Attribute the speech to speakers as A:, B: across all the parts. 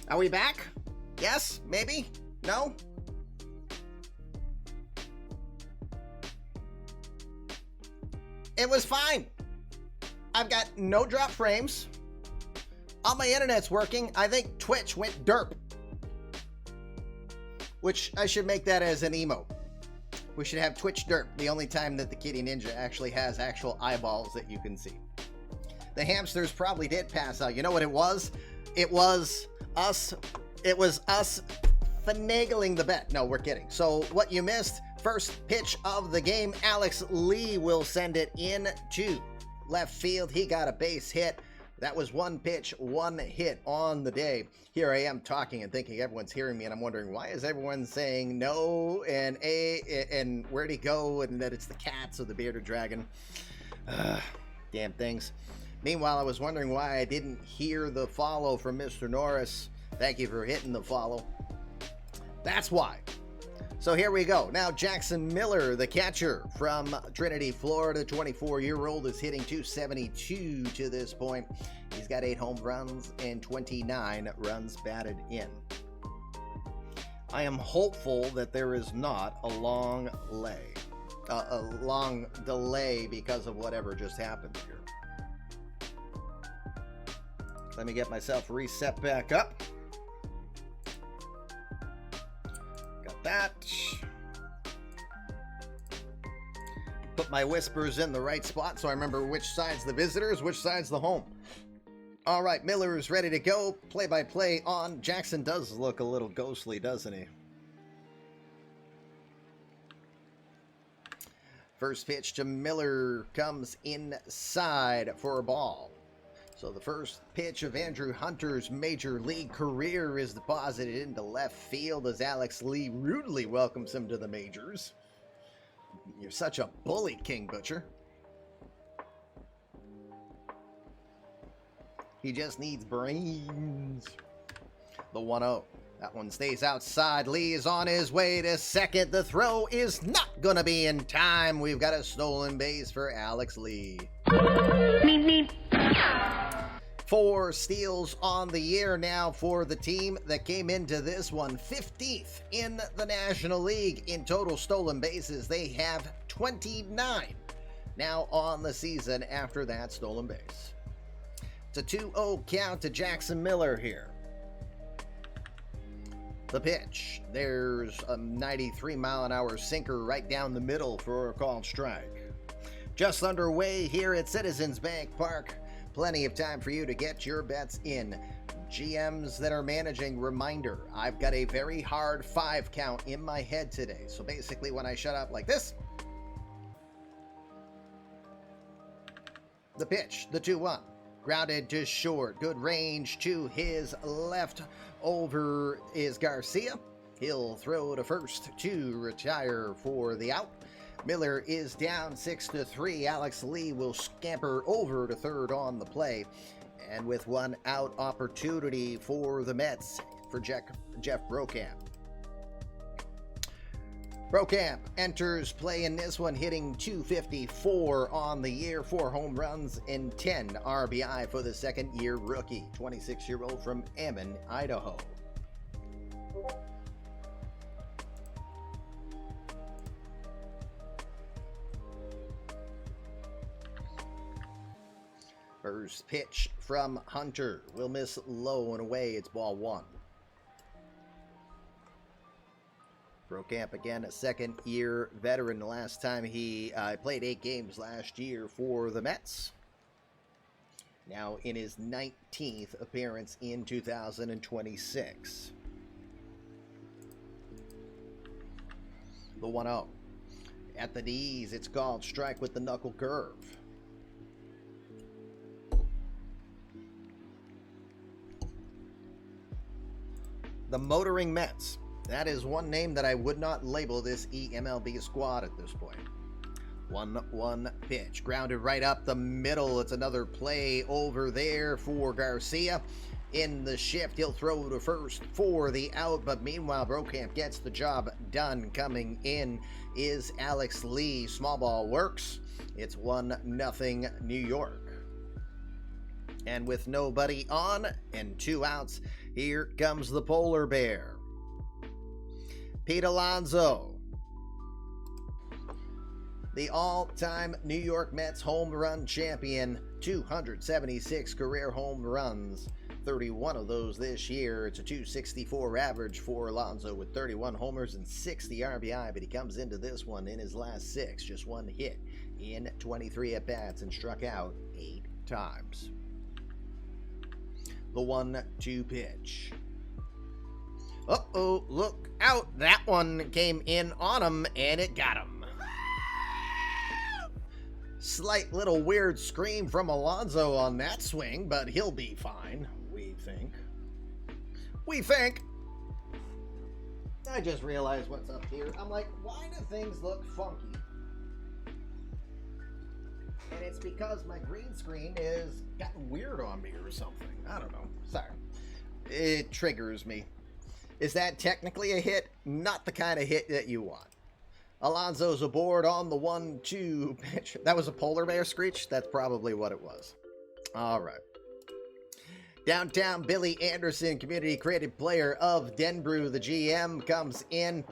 A: Are we back? Yes? Maybe? No? It was fine. I've got no drop frames. All my internet's working. I think Twitch went derp. Which I should make that as an emo. We should have Twitch derp, the only time that the Kitty Ninja actually has actual eyeballs that you can see. The hamsters probably did pass out. You know what it was? It was us finagling the bet. No, we're kidding. So what you missed, first pitch of the game, Alex Lee will send it in to left field. He got a base hit. That was one pitch, one hit on the day. Here I am talking and thinking everyone's hearing me, and I'm wondering, why is everyone saying no and a and where'd he go, and that it's the cats or the bearded dragon. Damn things. Meanwhile, I was wondering why I didn't hear the follow from Mr. Norris. Thank you for hitting the follow. That's why. So here we go. Now Jackson Miller, the catcher from Trinity, Florida, 24-year-old, is hitting .272 to this point. He's got 8 home runs and 29 runs batted in. I am hopeful that there is not a long delay because of whatever just happened here. Let me get myself reset back up. That. Put my whispers in the right spot so I remember which side's the visitors, which side's the home. All right, Miller is ready to go. Play-by-play on. Jackson does look a little ghostly, doesn't he? First pitch to Miller comes inside for a ball. So the first pitch of Andrew Hunter's major league career is deposited into left field as Alex Lee rudely welcomes him to the majors. You're such a bully, King Butcher. He just needs brains. The 1-0. That one stays outside. Lee is on his way to second. The throw is not going to be in time. We've got a stolen base for Alex Lee. Meep, meep. 4 steals on the year now for the team that came into this one 15th in the National League in total stolen bases. They have 29 now on the season after that stolen base. It's a 2-0 count to Jackson Miller here. The pitch. There's a 93-mile-an-hour sinker right down the middle for a called strike. Just underway here at Citizens Bank Park. Plenty of time for you to get your bets in. GMs that are managing, reminder, I've got a very hard 5 count in my head today. So basically when I shut up like this, the pitch, the 2-1. Grounded to short. Good range to his left. Over is Garcia. He'll throw to first to retire for the out. Miller is down 6-3. Alex Lee will scamper over to third on the play. And with one out opportunity for the Mets for Jeff Brokamp. Brokamp enters play in this one, hitting .254 on the year, 4 home runs and 10 RBI for the second-year rookie, 26-year-old from Ammon, Idaho. First pitch from Hunter will miss low and away. It's ball 1. Brokamp again, a second-year veteran. The last time he played 8 games last year for the Mets. Now in his 19th appearance in 2026. The 1-0. At the knees, it's called strike with the knuckle curve. The Motoring Mets. That is one name that I would not label this eMLB squad at this point. 1-1 pitch. Grounded right up the middle. It's another play over there for Garcia. In the shift, he'll throw to first for the out. But meanwhile, Brokamp gets the job done. Coming in is Alex Lee. Small ball works. It's 1-0 New York. And with nobody on and 2 outs, here comes the polar bear. Pete Alonso, the all-time New York Mets home run champion, 276 career home runs, 31 of those this year. It's a .264 average for Alonso with 31 homers and 60 RBI, but he comes into this one in his last 6, just 1 hit in 23 at-bats and struck out 8 times. The 1-2 pitch. Uh-oh, look out. That one came in on him, and it got him. Slight little weird scream from Alonso on that swing, but he'll be fine, we think. We think. I just realized what's up here. I'm like, why do things look funky? And it's because my green screen is gotten weird on me or something. I don't know. Sorry. It triggers me. Is that technically a hit? Not the kind of hit that you want. Alonso's aboard on the 1-2 pitch. That was a polar bear screech? That's probably what it was. All right. Downtown Billy Anderson, community created player of Denbrew, the GM, comes in.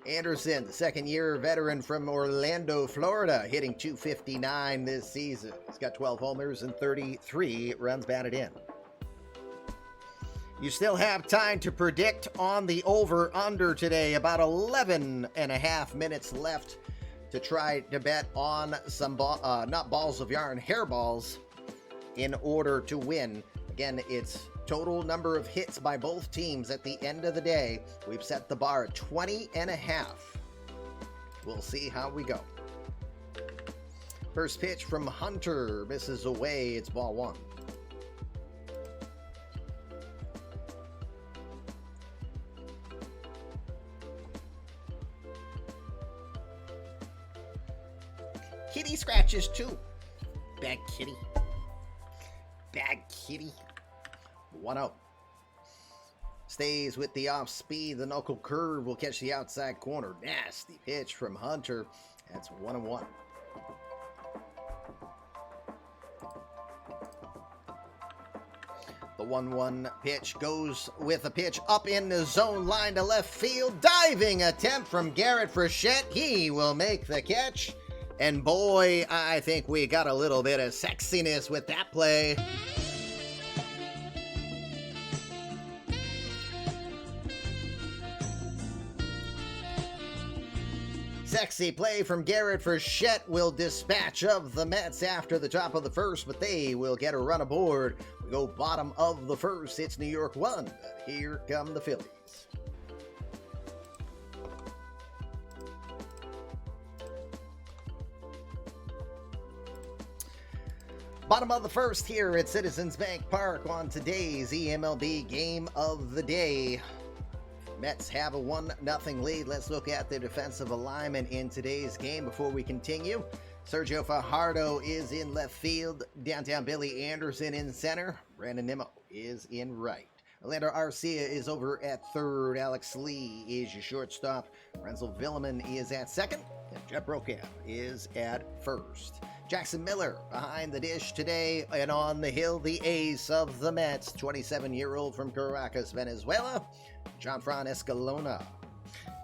A: Anderson, the second-year veteran from Orlando, Florida, hitting .259 this season. He's got 12 homers and 33 runs batted in. You still have time to predict on the over-under today. About 11 and a half minutes left to try to bet on some, not balls of yarn, hairballs in order to win. Again, it's total number of hits by both teams at the end of the day. We've set the bar at 20 and a half. We'll see how we go. First pitch from Hunter misses away. It's ball 1. Kitty scratches too. Bad kitty. Bad kitty. 1-0. Stays with the off speed. The knuckle curve will catch the outside corner. Nasty pitch from Hunter. That's 1-1. The 1-1 pitch goes with a pitch up in the zone, line to left field. Diving attempt from Garrett Frechette. He will make the catch. And boy, I think we got a little bit of sexiness with that play. Sexy play from Garrett Frechette will dispatch of the Mets after the top of the first, but they will get a run aboard. We go bottom of the first. It's New York 1, but here come the Phillies. Bottom of the first here at Citizens Bank Park on today's eMLB Game of the Day. Mets have a 1-0 lead. Let's look at the defensive alignment in today's game before we continue. Sergio Fajardo is in left field. Downtown Billy Anderson in center. Brandon Nimmo is in right. Orlando Arcia is over at third. Alex Lee is your shortstop. Renzel Villeman is at second. And Jeff Brocam is at first. Jackson Miller behind the dish today, and on the hill, the ace of the Mets, 27-year-old from Caracas, Venezuela, Jonfran Escalona.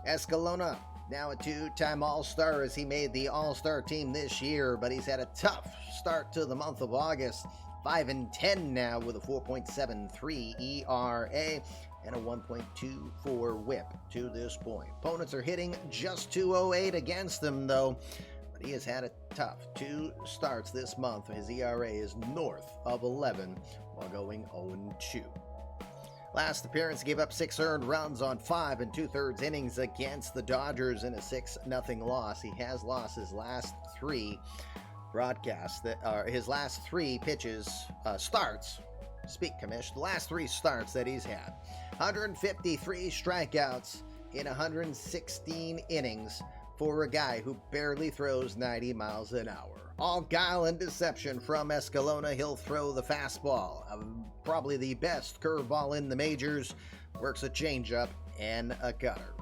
A: Escalona, now a 2-time All-Star as he made the All-Star team this year, but he's had a tough start to the month of August. 5-10 now with a 4.73 ERA and a 1.24 whip to this point. Opponents are hitting just .208 against him, though. He has had a tough 2 starts this month. His ERA is north of 11 while going 0-2. Last appearance gave up 6 earned runs on 5 2/3 innings against the Dodgers in a 6-0 loss. He has lost his last 3 broadcasts, his last 3 starts. Speak, Commish. The last 3 starts that he's had. 153 strikeouts in 116 innings. For a guy who barely throws 90 miles an hour. All guile and deception from Escalona. He'll throw the fastball, probably the best curveball in the majors. Works a changeup and a cutter.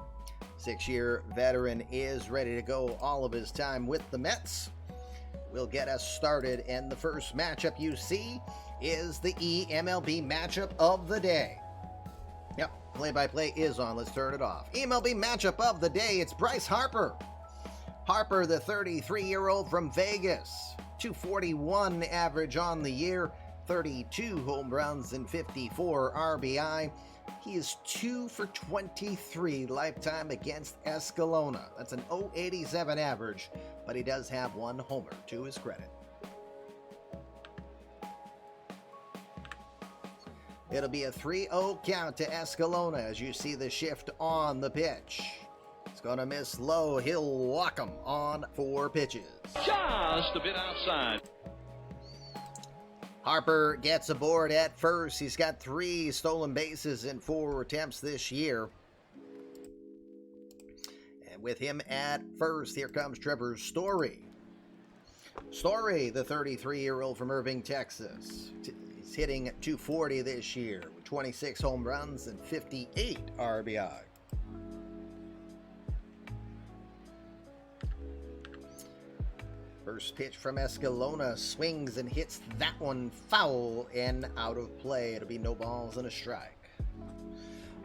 A: 6-year veteran is ready to go all of his time with the Mets. will get us started. And the first matchup you see is the eMLB matchup of the day. Yep, play-by-play is on. Let's turn it off. eMLB matchup of the day, it's Bryce Harper. Harper, the 33-year-old from Vegas. 241 average on the year, 32 home runs and 54 RBI. He is 2 for 23 lifetime against Escalona. That's an 0.87 average, but he does have one homer to his credit. It'll be a 3-0 count to Escalona as you see the shift on the pitch. It's going to miss low. He'll walk him on 4 pitches.
B: Just a bit outside.
A: Harper gets aboard at first. He's got 3 stolen bases in 4 attempts this year. And with him at first, here comes Trevor Story. Story, the 33-year-old from Irving, Texas. He's hitting 240 this year with 26 home runs and 58 RBI. First pitch from Escalona, swings and hits that one foul and out of play. It'll be no balls and a strike.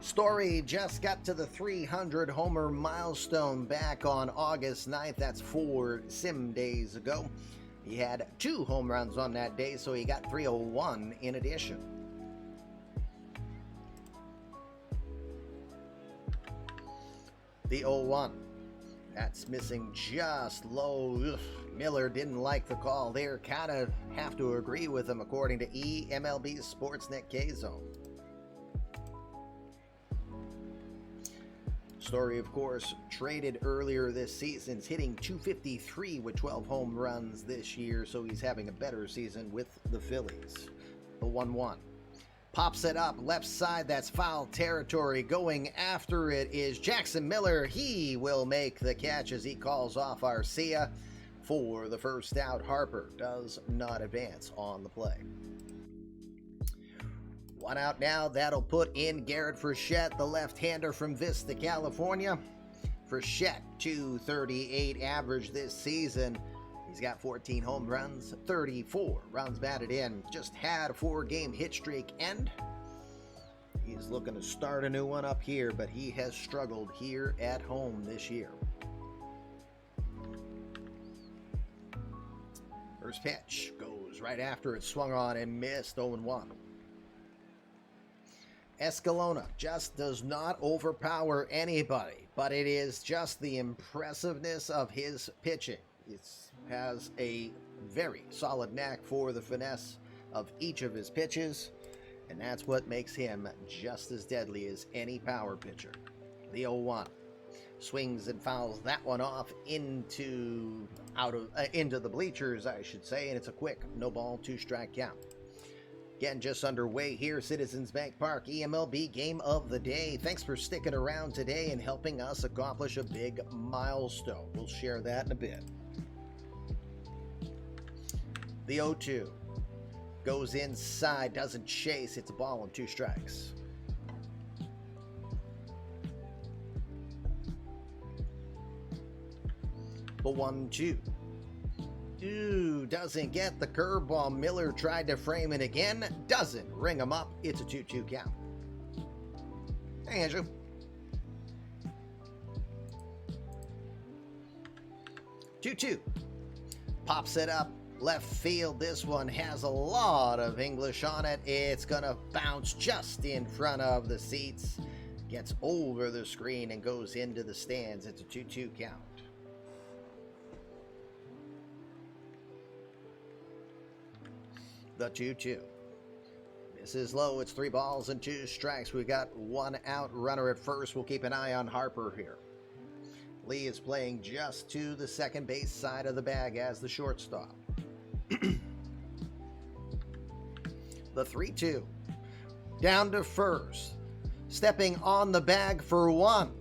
A: Story just got to the 300 homer milestone back on August 9th. That's 4 sim days ago. He had 2 home runs on that day, so he got 301 in addition. The 0-1. That's missing just low. Ugh. Miller didn't like the call there. Kind of have to agree with him according to eMLB's Sportsnet K-Zone. Story, of course, traded earlier this season. He's hitting 253 with 12 home runs this year, so he's having a better season with the Phillies. The 1-1. Pops it up, left side, that's foul territory. Going after it is Jackson Miller. He will make the catch as he calls off Arcia for the first out. Harper does not advance on the play. 1 out now, that'll put in Garrett Frechette, the left-hander from Vista, California. Frechette, 238 average this season. He's got 14 home runs, 34 runs batted in. Just had a 4-game hit streak end. He's looking to start a new one up here, but he has struggled here at home this year. First pitch goes right after it, swung on and missed. 0-1. Escalona just does not overpower anybody, but it is just the impressiveness of his pitching. It has a very solid knack for the finesse of each of his pitches, and that's what makes him just as deadly as any power pitcher. The 0-1. Swings and fouls that one off into the bleachers, I should say, and it's a quick no ball, 2-strike count. Again, just underway here, Citizens Bank Park, eMLB Game of the Day. Thanks for sticking around today and helping us accomplish a big milestone. We'll share that in a bit. The 0-2 goes inside, doesn't chase, it's a ball and 2 strikes. The 1-2. Ooh, doesn't get the curveball. Miller tried to frame it again. Doesn't ring him up. It's a 2-2 count. Hey, Andrew. 2-2. Pops it up. Left field. This one has a lot of English on it. It's going to bounce just in front of the seats. Gets over the screen and goes into the stands. It's a 2-2 count. The 2-2. This is low. It's 3 balls and 2 strikes. We've got 1 out, runner at first. We'll keep an eye on Harper here. Lee is playing just to the second base side of the bag as the shortstop. The 3-2. Down to first. Stepping on the bag for 1.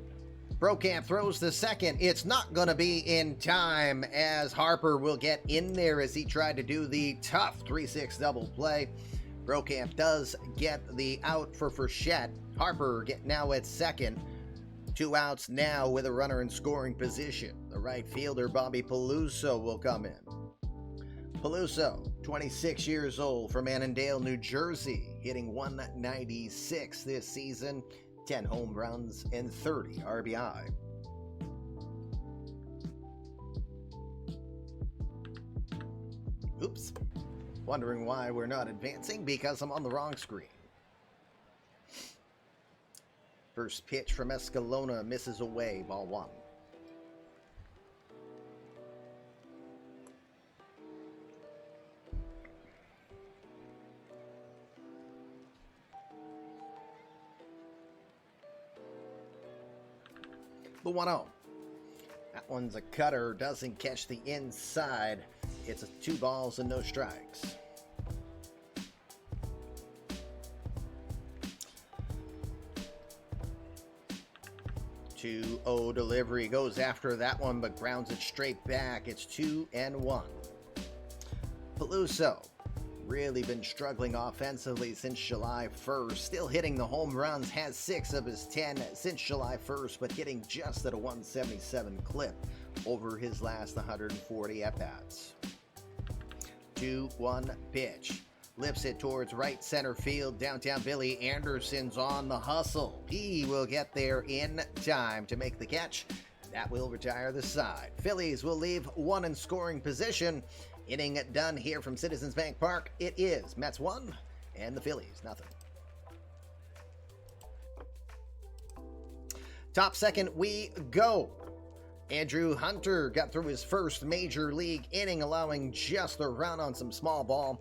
A: Brokamp throws the second. It's not going to be in time as Harper will get in there as he tried to do the tough 3-6 double play. Brokamp does get the out for Frechette. Harper now at second. 2 outs now with a runner in scoring position. The right fielder, Bobby Peluso, will come in. Peluso, 26 years old from Annandale, New Jersey, hitting 196 this season, 10 home runs and 30 RBI. Oops. Wondering why we're not advancing? Because I'm on the wrong screen. First pitch from Escalona misses away, ball one. The 1-0. That one's a cutter, doesn't catch the inside. It's a 2 balls and no strikes. 2-0 delivery, goes after that one but grounds it straight back. It's 2-1. Peluso, really been struggling offensively since July 1st. Still hitting the home runs, has 6 of his 10 since July 1st, but hitting just at a 177 clip over his last 140 at-bats. 2-1 pitch. Lifts it towards right center field. Downtown Billy Anderson's on the hustle. He will get there in time to make the catch. That will retire the side. Phillies will leave one in scoring position. Inning done here from Citizens Bank Park. It is Mets 1 and the Phillies nothing. Top second we go. Andrew Hunter got through his first major league inning, allowing just a run on some small ball.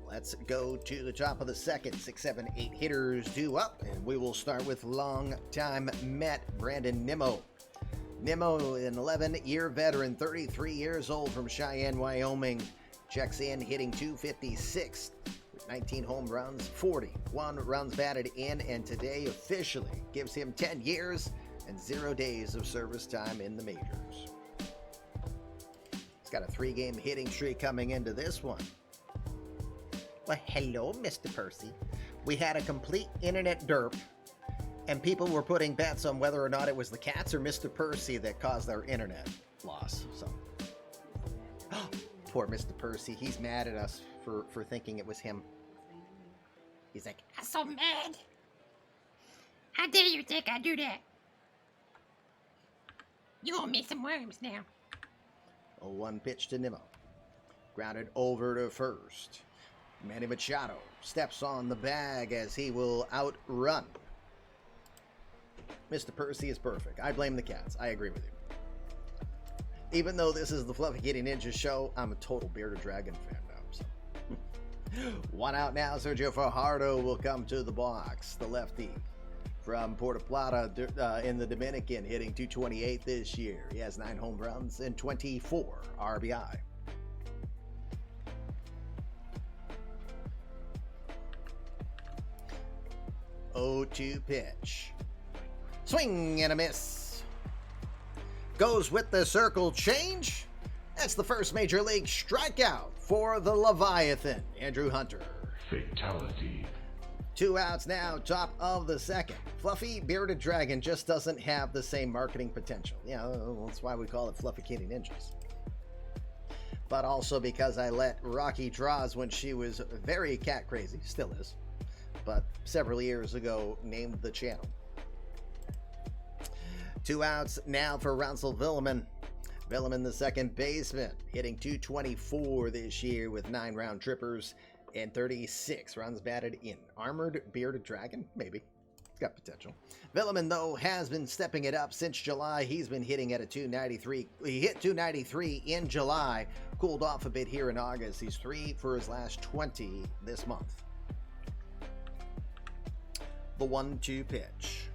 A: Let's go to the top of the second. 6, 7, 8 hitters due up, and we will start with longtime Met Brandon Nimmo. Nimmo, an 11-year veteran, 33 years old from Cheyenne, Wyoming, checks in hitting .256 with 19 home runs, 41 runs batted in, and today officially gives him 10 years and 0 days of service time in the majors. He's got a 3-game hitting streak coming into this one. Well, hello, Mr. Percy. We had a complete internet derp, and people were putting bets on whether or not it was the cats or Mr. Percy that caused our internet loss. So, poor Mr. Percy. He's mad at us for thinking it was him. He's like,
C: I'm so mad. How dare you think I do that? You owe me some worms now.
A: 0-1 pitch to Nimmo. Grounded over to first. Manny Machado steps on the bag as he will outrun. Mr. Percy is perfect. I blame the cats. I agree with you. Even though this is the Fluffy Kitty Ninja show, I'm a total Bearded Dragon fan now. So. 1 out now. Sergio Fajardo will come to the box. The lefty from Puerto Plata in the Dominican, hitting .228 this year. He has 9 home runs and 24 RBI. .0-2 pitch. Swing and a miss. Goes with the circle change. That's the first major league strikeout for the Leviathan, Andrew Hunter.
D: Fatality.
A: 2 outs now, top of the second. Fluffy Bearded Dragon just doesn't have the same marketing potential. Yeah, that's why we call it Fluffy Kitty Ninjas. But also because I let Rocky Draws when she was very cat crazy, still is, but several years ago named the channel. 2 outs now for Ransel Villeman. Villeman, the second baseman, hitting .224 this year with 9 round trippers and 36 runs batted in. Armored Bearded Dragon? Maybe. It's got potential. Villeman, though, has been stepping it up since July. He's been hitting at a .293. He hit .293 in July, cooled off a bit here in August. He's 3 for his last 20 this month. The 1-2 pitch.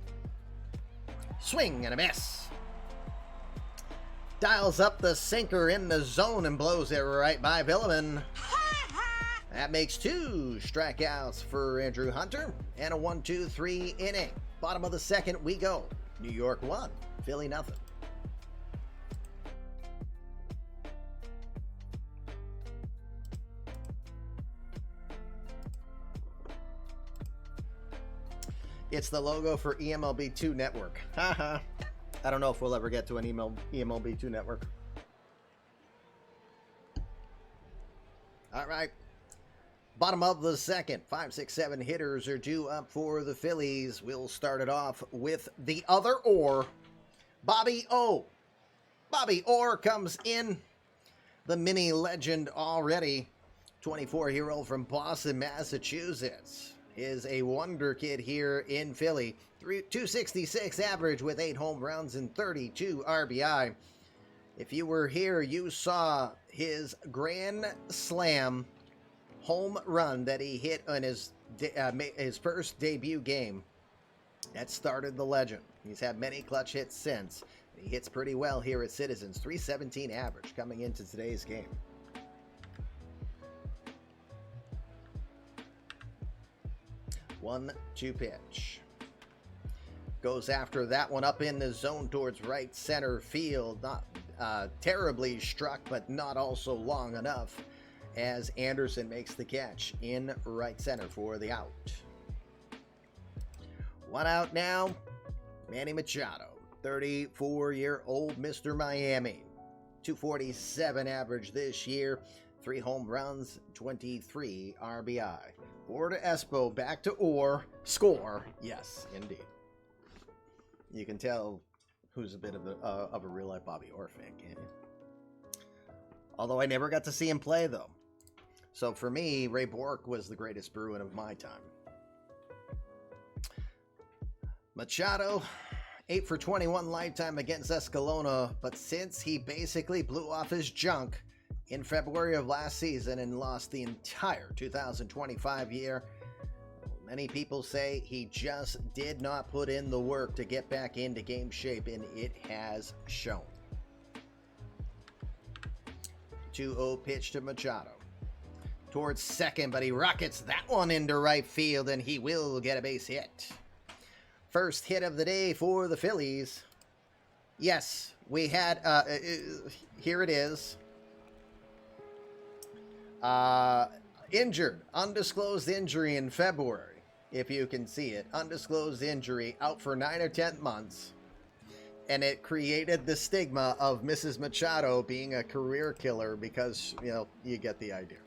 A: Swing and a miss. Dials up the sinker in the zone and blows it right by Villeman. That makes 2 strikeouts for Andrew Hunter and a 1-2-3 inning. Bottom of the second we go. New York 1, Philly nothing. It's the logo for eMLB 2 Network. Haha. I don't know if we'll ever get to an eMLB 2 Network. All right. Bottom of the second, 5, 6, 7 hitters are due up for the Phillies. We'll start it off with the other Orr, Bobby O. Bobby Orr comes in, the mini legend already. 24-year-old from Boston, Massachusetts. Is a wonder kid here in Philly. 266 average with 8 home runs and 32 RBI. If you were here, you saw his grand slam home run that he hit on his first debut game. That started the legend. He's had many clutch hits since. He hits pretty well here at Citizens. 317 average coming into today's game. One, two pitch. Goes after that one up in the zone towards right center field. Not terribly struck, but not also long enough, as Anderson makes the catch in right center for the out. One out now. Manny Machado, 34-year-old Mr. Miami. 247 average this year. 3 home runs, 23 RBI. Orr to Espo, back to Orr. Score. Yes, indeed. You can tell who's a bit of a real-life Bobby Orr fan, can't you? Although I never got to see him play, though. So for me, Ray Bork was the greatest Bruin of my time. Machado, 8 for 21 lifetime against Escalona, but since he basically blew off his junk in February of last season and lost the entire 2025 year, many people say he just did not put in the work to get back into game shape, and it has shown. 2-0 pitch to Machado. Towards second, but he rockets that one into right field, and he will get a base hit. First hit of the day for the Phillies. Yes, we had, here it is. Injured, undisclosed injury in February, if you can see it. Undisclosed injury, out for 9 or 10 months. And it created the stigma of Mrs. Machado being a career killer because, you know, you get the idea.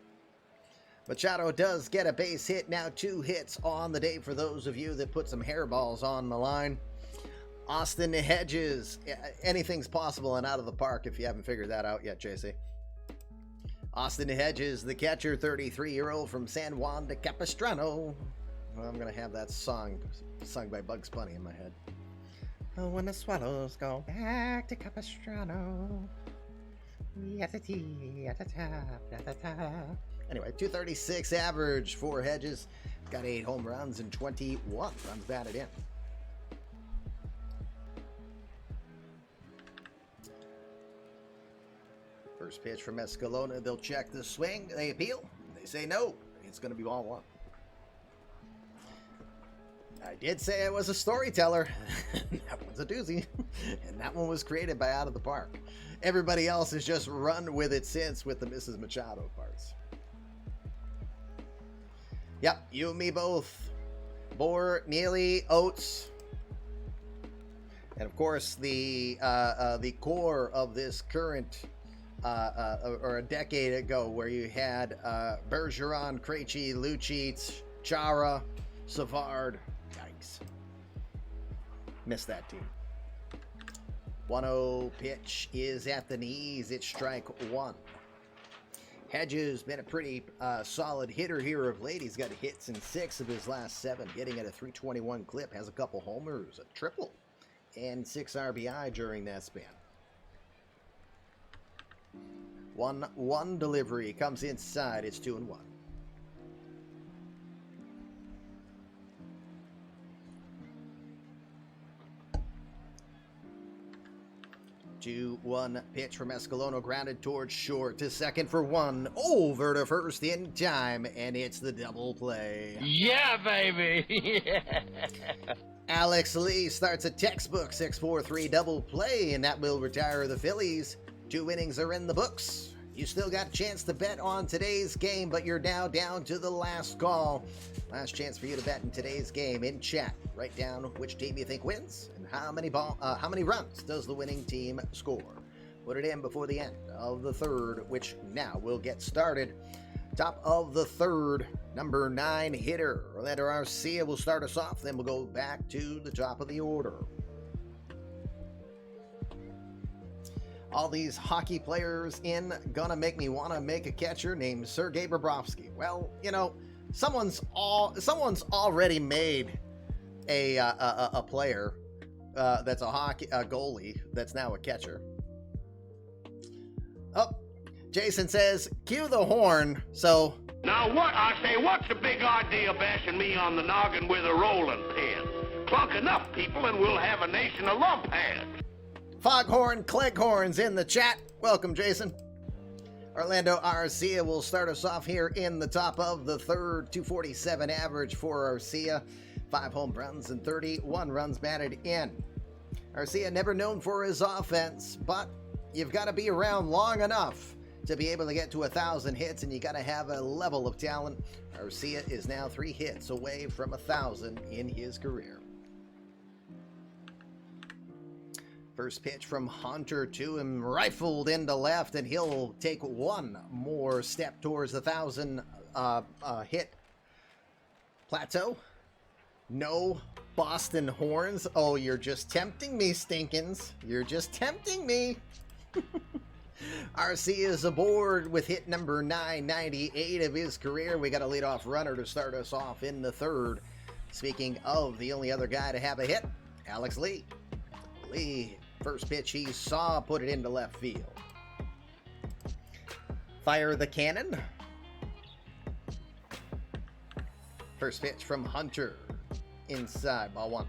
A: Machado does get a base hit. Now 2 hits on the day for those of you that put some hairballs on the line. Austin Hedges. Anything's possible and out of the park if you haven't figured that out yet, JC. Austin Hedges, the catcher, 33-year-old from San Juan de Capistrano. Well, I'm going to have that song sung by Bugs Bunny in my head. Oh, when the swallows go back to Capistrano. Anyway, 236 average for Hedges. Got 8 home runs and 21 runs batted in. First pitch from Escalona. They'll check the swing. They appeal. They say no. It's going to be ball 1. I did say I was a storyteller. That one's a doozy. And that one was created by Out of the Park. Everybody else has just run with it since with the Mrs. Machado parts. Yep, you and me both. Bohr, Neely, Oates. And of course, the core of this current, or a decade ago, where you had Bergeron, Krejci, Lucic, Chara, Savard. Yikes. Missed that team. 1-0 pitch is at the knees. It's strike 1. Hedges been a pretty solid hitter here of late. He's got hits in 6 of his last 7, getting at a 321 clip. Has a couple homers, a triple, and 6 RBI during that span. 1-1 delivery comes inside. It's 2-1. 2-1 pitch from Escalona, grounded towards short to second for 1, over to first in time, and it's the double play.
B: Yeah, baby.
A: Alex Lee starts a textbook 6-4-3 double play, and that will retire the Phillies. 2 innings are in the books. You still got a chance to bet on today's game, but you're now down to the last call. Last chance for you to bet in today's game. In chat, write down which team you think wins and how many runs does the winning team score. Put it in before the end of the third, which now will get started. Top of the third, number 9 hitter, Orlando Arcia will start us off. Then we'll go back to the top of the order. All these hockey players in gonna make me want to make a catcher named Sergei Bobrovsky. Well, you know, someone's already made a player that's a goalie that's now a catcher. Oh, Jason says, cue the horn. So
E: now what, I say, what's the big idea bashing me on the noggin with a rolling pin? Clunk enough people and we'll have a nation of lumpheads.
A: Foghorn Cleghorn's in the chat. Welcome, Jason. Orlando Arcia will start us off here in the top of the third. 247 average for Arcia. 5 home runs and 31 runs batted in. Arcia never known for his offense, but you've got to be around long enough to be able to get to 1,000 hits, and you got to have a level of talent. Arcia is now 3 hits away from 1,000 in his career. First pitch from Hunter to him, rifled into left, and he'll take one more step towards the 1,000 hit plateau. No Boston horns. Oh, you're just tempting me, Stinkins. You're just tempting me. RC is aboard with hit number 998 of his career. We got a leadoff runner to start us off in the third. Speaking of the only other guy to have a hit, Alex Lee. Lee, first pitch he saw, put it into left field. Fire the cannon. First pitch from Hunter. Inside, ball 1.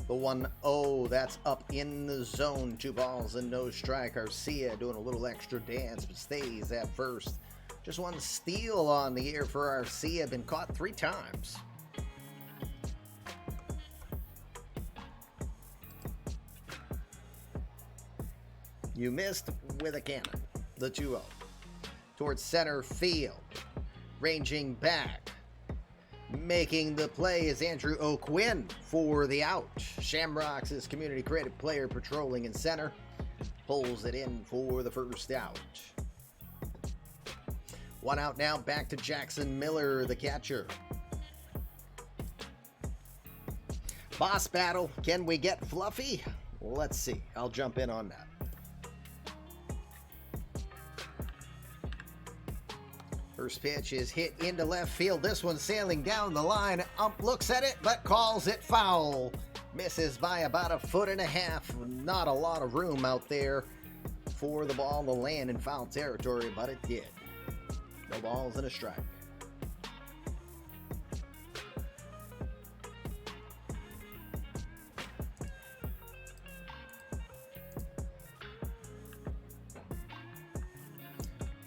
A: The 1-0, that's up in the zone. 2 balls and no strike. Arcia doing a little extra dance, but stays at first. Just one steal on the year for Arcia. Been caught 3 times. You missed with a cannon. The 2-0. Towards center field. Ranging back. Making the play is Andrew O'Quinn for the out. Shamrocks, his community credit player, patrolling in center. Pulls it in for the first out. 1 out now, back to Jackson Miller, the catcher. Boss battle, can we get fluffy? Let's see. I'll jump in on that. First pitch is hit into left field. This one sailing down the line. Ump looks at it, but calls it foul. Misses by about 1.5 feet. Not a lot of room out there for the ball to land in foul territory, but it did. No balls and a strike.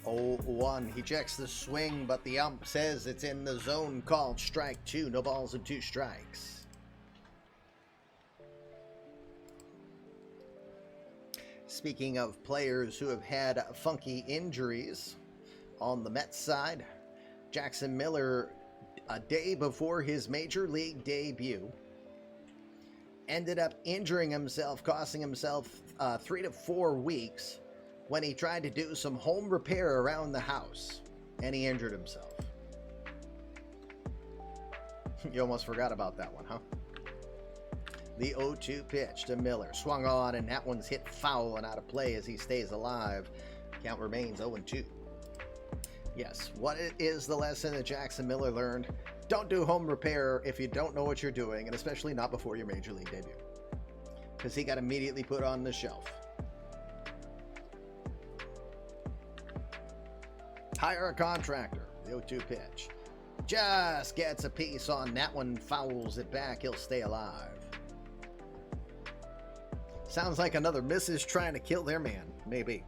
A: Oh, 1. He checks the swing, but the ump says it's in the zone, called strike 2. No balls and 2 strikes. Speaking of players who have had funky injuries, on the Mets side, Jackson Miller, a day before his major league debut, ended up injuring himself, costing himself 3 to 4 weeks when he tried to do some home repair around the house, and he injured himself. You almost forgot about that one, huh? The 0-2 pitch to Miller. Swung on, and that one's hit foul and out of play as he stays alive. Count remains 0-2. Yes, what is the lesson that Jackson Miller learned? Don't do home repair if you don't know what you're doing, and especially not before your major league debut. Because he got immediately put on the shelf. Hire a contractor. The 0-2 pitch. Just gets a piece on that one. Fouls it back. He'll stay alive. Sounds like another missus trying to kill their man. Maybe.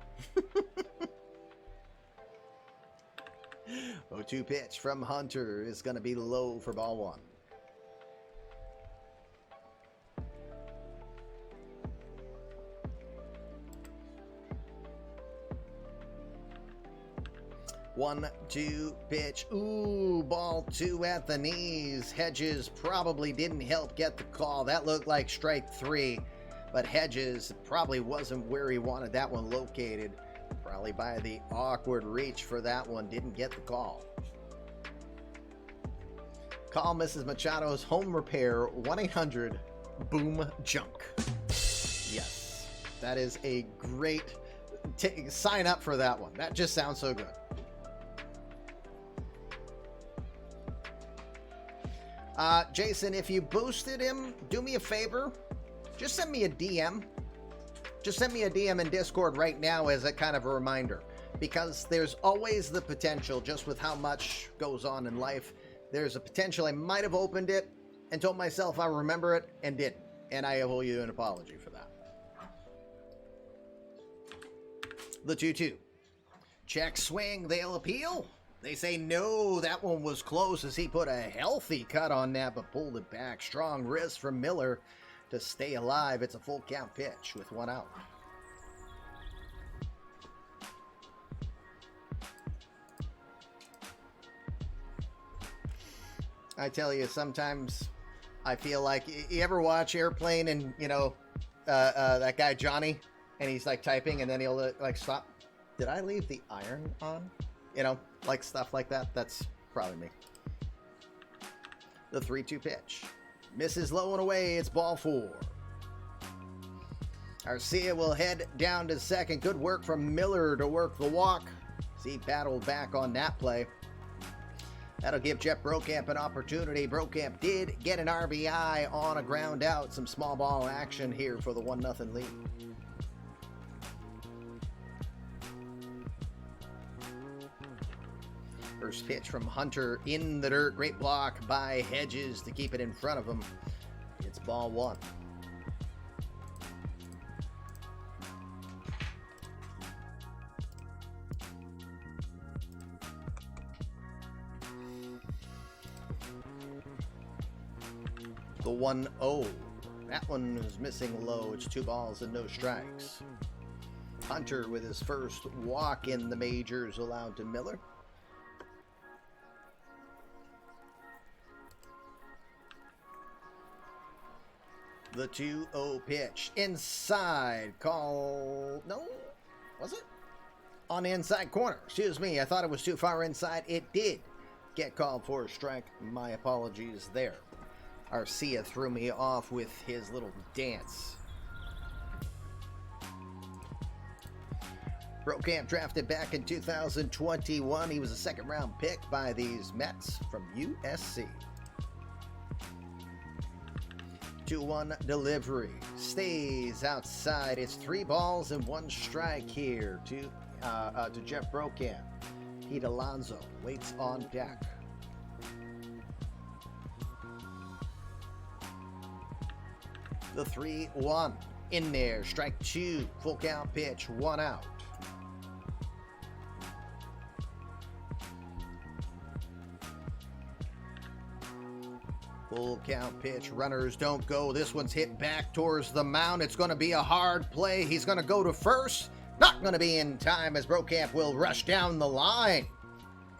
A: 0-2 pitch from Hunter is going to be low for ball 1. 1-2 pitch. Ooh, ball 2 at the knees. Hedges probably didn't help get the call. That looked like strike 3, but Hedges probably wasn't where he wanted that one located. Probably by the awkward reach for that one, didn't get the call. Call Mrs. Machado's home repair, 1-800-BOOM-JUNK. Yes, that is a great... sign up for that one. That just sounds so good. Jason, if you boosted him, do me a favor. Just send me a DM. Just send me a DM in Discord right now as a kind of a reminder. Because there's always the potential, just with how much goes on in life, there's a potential I might have opened it and told myself I remember it and didn't. And I owe you an apology for that. The 2-2. Check swing, they'll appeal. They say no, that one was close as he put a healthy cut on that, but pulled it back. Strong wrist from Miller to stay alive. It's a full count pitch with 1 out. I tell you, sometimes I feel like, you ever watch Airplane and, you know, that guy Johnny, and he's like typing and then he'll like stop. Did I leave the iron on? You know, like stuff like that. That's probably me. The 3-2 pitch. Misses low and away. It's ball 4. Arcia will head down to second. Good work from Miller to work the walk. He battled back on that play. That'll give Jeff Brokamp an opportunity. Brokamp did get an RBI on a ground out. Some small ball action here for the 1-0 lead. First pitch from Hunter in the dirt. Great block by Hedges to keep it in front of him. It's ball 1. The 1-0. That one is missing low. It's 2 balls and no strikes. Hunter with his first walk in the majors allowed to Miller. The 2-0 pitch. Inside. Call. No? Was it? On the inside corner. Excuse me. I thought it was too far inside. It did get called for a strike. My apologies there. Arcia threw me off with his little dance. Brokamp drafted back in 2021. He was a second-round pick by these Mets from USC. 2-1 delivery. Stays outside. It's 3 balls and 1 strike here to Jeff Brokamp. Pete Alonso waits on deck. The 3-1 in there. Strike 2. Full count pitch. 1 out. Full count pitch. Runners don't go. This one's hit back towards the mound. It's going to be a hard play. He's going to go to first. Not going to be in time as Brokamp will rush down the line.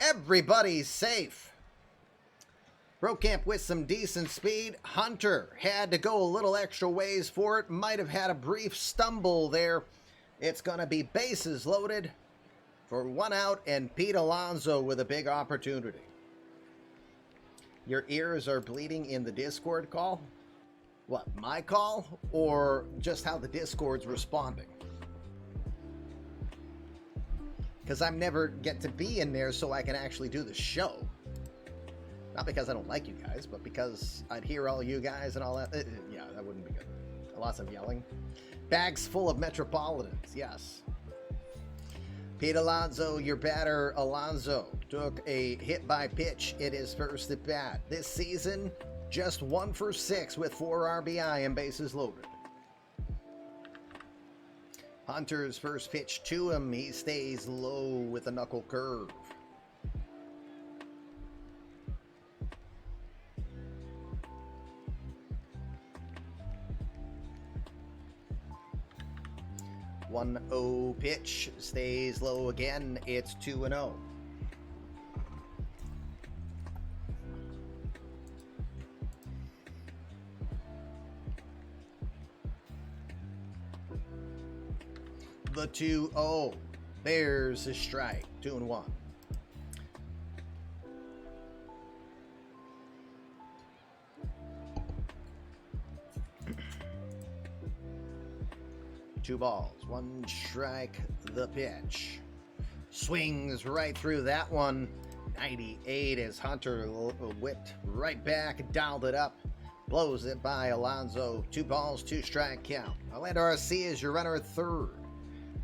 A: Everybody's safe. Brokamp with some decent speed. Hunter had to go a little extra ways for it. Might have had a brief stumble there. It's going to be bases loaded for 1 out and Pete Alonso with a big opportunity. Your ears are bleeding in the Discord call? What, my call? Or just how the Discord's responding? Because I never get to be in there so I can actually do the show. Not because I don't like you guys, but because I'd hear all you guys and all that. Yeah, that wouldn't be good. Lots of yelling. Bags full of Metropolitans, yes. Pete Alonso, your batter, Alonso, took a hit by pitch in his first at bat. This season, just 1 for 6 with 4 RBI and bases loaded. Hunter's first pitch to him. He stays low with a knuckle curve. One 1-0 pitch, stays low again. It's 2-0. The 2-0. Bears a strike. 2-1. Two balls, one strike, the pitch. Swings right through that one. 98 as Hunter whipped right back, dialed it up, blows it by Alonso. 2 balls, 2 strike count. Orlando Arcia is your runner at third.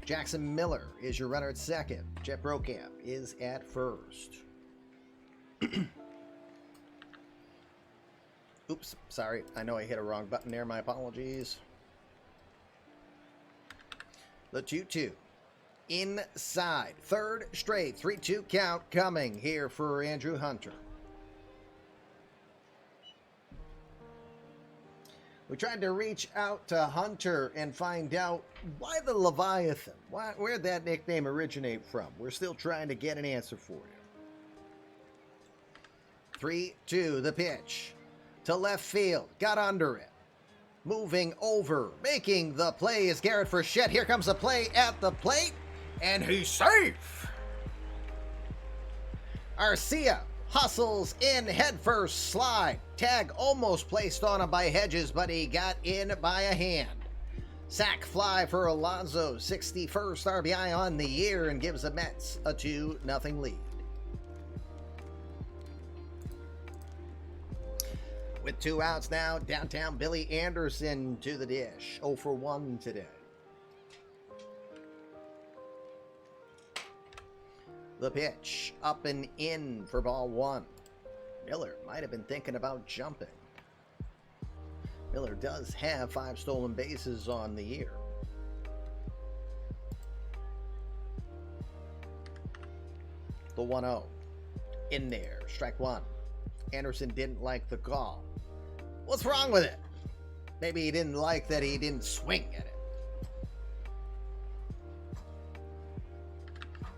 A: Jackson Miller is your runner at second. Jet Brokamp is at first. Oops, sorry. I know I hit a wrong button there. My apologies. The 2-2. Inside. Third straight. 3-2 count coming here for Andrew Hunter. We tried to reach out to Hunter and find out why the Leviathan. Where'd that nickname originate from? We're still trying to get an answer for you. 3-2, the pitch. To left field. Got under it. Moving over. Making the play is Garrett Frechette. Here comes the play at the plate. And he's safe. Arcia hustles in headfirst slide. Tag almost placed on him by Hedges, but he got in by a hand. Sack fly for Alonso, 61st RBI on the year, and gives the Mets a 2-0 lead. With 2 outs now, downtown Billy Anderson to the dish. 0 for 1 today. The pitch, up and in for ball 1. Miller might have been thinking about jumping. Miller does have 5 stolen bases on the year. The 1-0. In there, strike 1. Anderson didn't like the call. What's wrong with it? Maybe he didn't like that he didn't swing at it.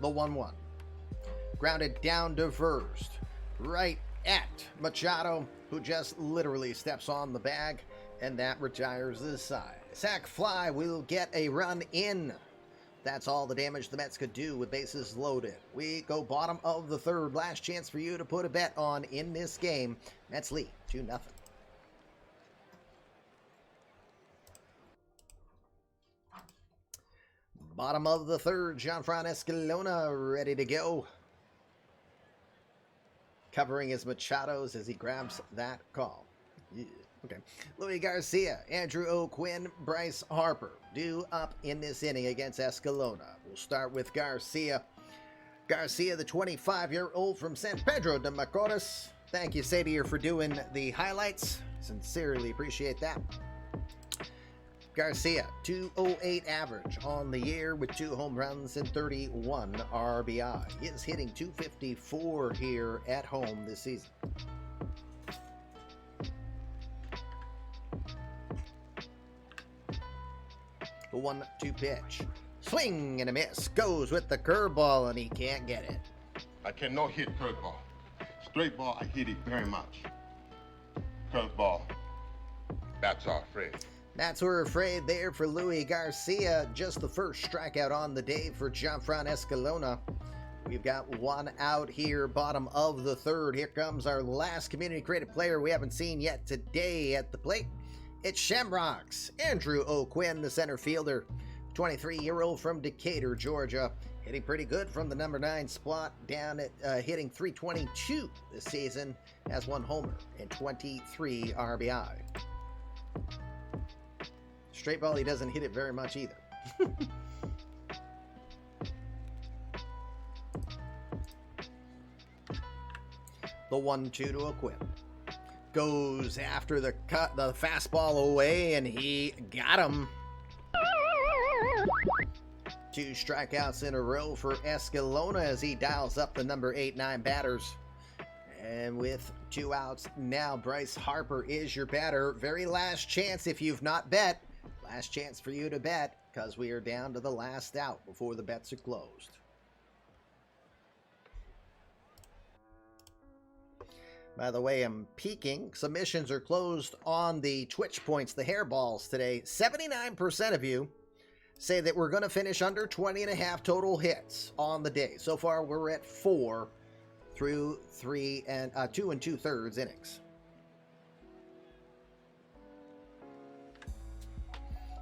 A: The 1-1. Grounded down to first. Right at Machado, who just literally steps on the bag, and that retires the side. Sack fly will get a run in. That's all the damage the Mets could do with bases loaded. We go bottom of the third. Last chance for you to put a bet on in this game. Mets lead 2-0. Bottom of the third. Gianfran Escalona ready to go. Covering his Machados as he grabs that call. Yeah. Okay. Louis Garcia, Andrew O'Quinn, Bryce Harper due up in this inning against Escalona. We'll start with Garcia. Garcia, the 25-year-old from San Pedro de Macorís. Thank you, Sadier, for doing the highlights. Sincerely appreciate that. Garcia, 208 average on the year with 2 home runs and 31 RBI. He is hitting 254 here at home this season. The 1-2 pitch. Swing and a miss. Goes with the curveball and he can't get it.
F: I cannot hit curveball. Straight ball, I hit it very much. Curveball, that's all afraid.
A: That's we're afraid there for Louis Garcia. Just the first strikeout on the day for Gianfran Escalona. We've got 1 out here, bottom of the third. Here comes our last community created player we haven't seen yet today at the plate. It's Shamrocks, Andrew O'Quinn, the center fielder. 23-year-old from Decatur, Georgia. Hitting pretty good from the number 9 spot, down at hitting .322 this season. Has 1 homer and 23 RBI. Straight ball, he doesn't hit it very much either. The 1-2 to O'Quinn. Goes after the fastball away, and he got him. 2 strikeouts in a row for Escalona as he dials up the number 8-9 batters. And with 2 outs now, Bryce Harper is your batter. Very last chance if you've not bet. Last chance for you to bet, because we are down to the last out before the bets are closed. By the way, I'm peeking. Submissions are closed on the Twitch points, the hairballs today. 79% of you say that we're going to finish under 20 and a half total hits on the day. So far, we're at 4 through 2 2/3 innings.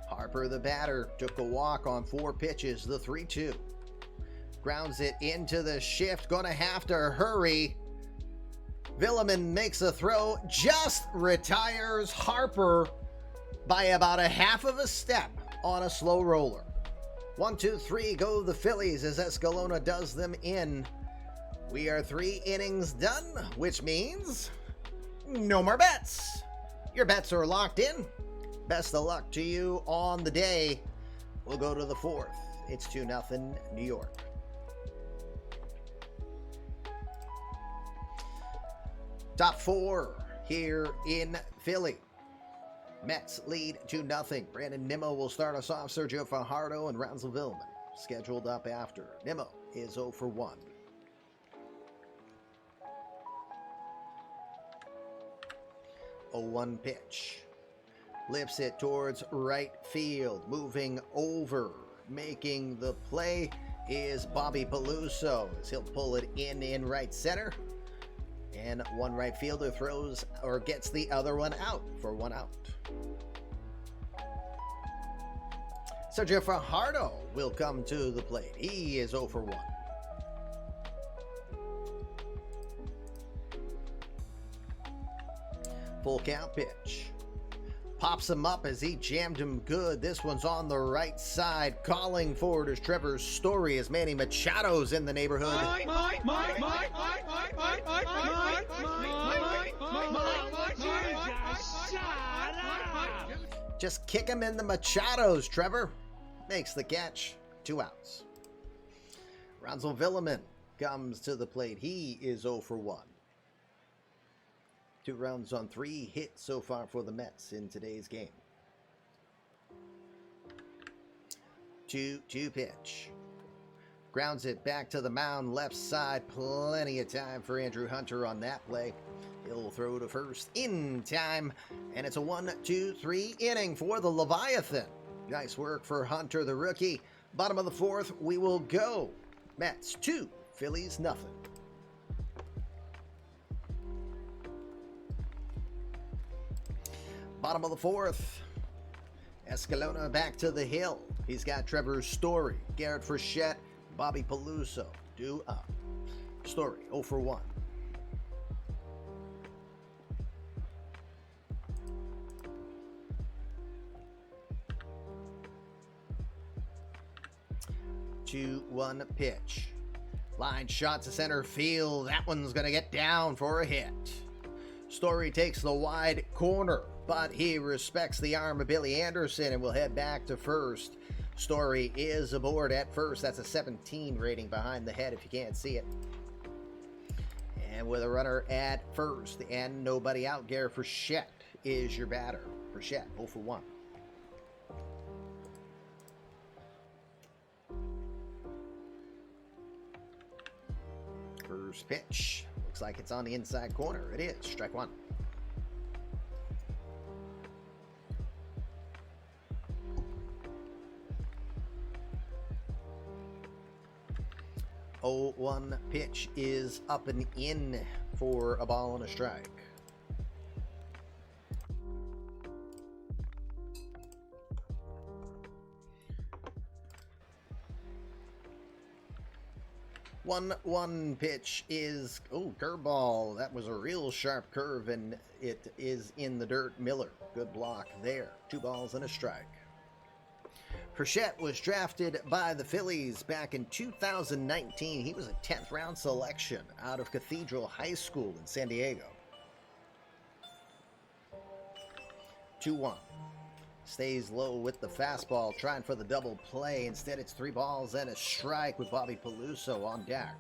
A: Harper, the batter, took a walk on 4 pitches, the 3-2. Grounds it into the shift, gonna have to hurry. Villeman makes a throw, just retires Harper by about a half of a step on a slow roller. 1-2-3 go the Phillies as Escalona does them in. We are 3 innings done, which means no more bets. Your bets are locked in. Best of luck to you on the day. We'll go to the 4th. It's 2-0 New York. Top 4 here in Philly. Mets lead 2-0. Brandon Nimmo will start us off. Sergio Fajardo and Ransel Villeman scheduled up after. Nimmo is 0 for 1. A 1 pitch. Lifts it towards right field. Moving over. Making the play is Bobby Peluso. As he'll pull it in right center. And one right fielder throws or gets the other one out for 1 out. Sergio Fajardo will come to the plate. He is 0 for 1. Full count pitch. Pops him up as he jammed him good. This one's on the right side. Calling forward is Trevor Story as Manny Machado's in the neighborhood. Just kick him in the Machados, Trevor. Makes the catch. 2 outs. Ransel Villeman comes to the plate. He is 0 for 1. 2 runs on 3 hits so far for the Mets in today's game. 2-2 pitch. Grounds it back to the mound, left side. Plenty of time for Andrew Hunter on that play. He'll throw to first in time, and it's a 1-2-3 inning for the Leviathan. Nice work for Hunter, the rookie. Bottom of the 4th, we will go. Mets 2, Phillies nothing. Bottom of the 4th, Escalona back to the hill. He's got Trevor Story, Garrett Frechette, Bobby Peluso due up. Story 0 for 1. Two, 1 pitch. Line shot to center field. That one's going to get down for a hit. Story takes the wide corner, but he respects the arm of Billy Anderson and will head back to first. Story is aboard at first. That's a 17 rating behind the head if you can't see it. And with a runner at first and nobody out, Garrett Frechette is your batter. Frechette 0 for 1. First pitch. Looks like it's on the inside corner. It is. Strike 1. Oh, 1 pitch is up and in for a ball and a strike. One pitch is, curveball. That was a real sharp curve, and it is in the dirt. Miller, good block there. 2 balls and a strike. Frechette was drafted by the Phillies back in 2019. He was a 10th round selection out of Cathedral High School in San Diego. 2-1. Stays low with the fastball, trying for the double play. Instead, it's 3 balls and a strike with Bobby Peluso on deck.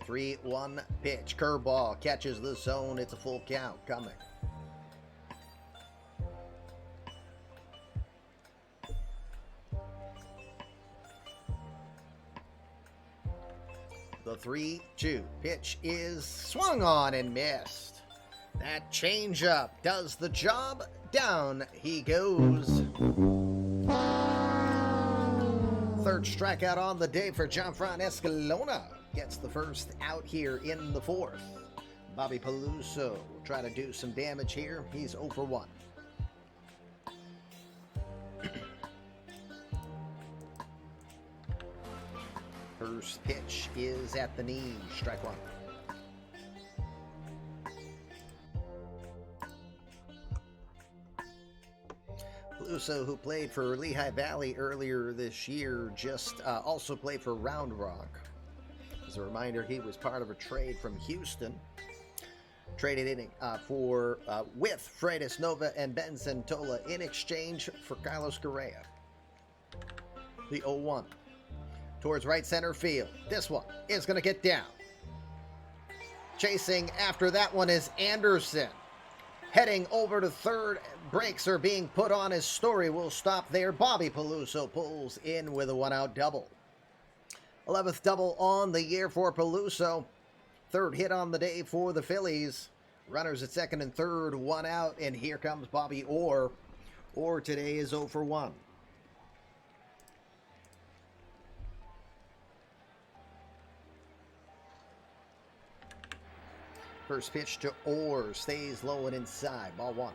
A: Three, 1 pitch. Curveball catches the zone. It's a full count coming. The 3-2 pitch is swung on and missed. That changeup does the job. Down he goes. Third strikeout on the day for Gianfran Escalona. Gets the first out here in the fourth. Bobby Peluso will try to do some damage here. He's 0 for 1. First pitch is at the knee. Strike one. Peluso, who played for Lehigh Valley earlier this year, just also played for Round Rock. As a reminder, he was part of a trade from Houston. Traded in with Freitas Nova and Ben Santola in exchange for Carlos Correa. The 0-1. Towards right center field. This one is going to get down. Chasing after that one is Anderson. Heading over to third. Brakes are being put on his Story. Will stop there. Bobby Peluso pulls in with a 1-out double. 11th double on the year for Peluso. Third hit on the day for the Phillies. Runners at second and third. 1 out. And here comes Bobby Orr. Orr today is 0 for 1. First pitch to Orr, stays low and inside, ball 1.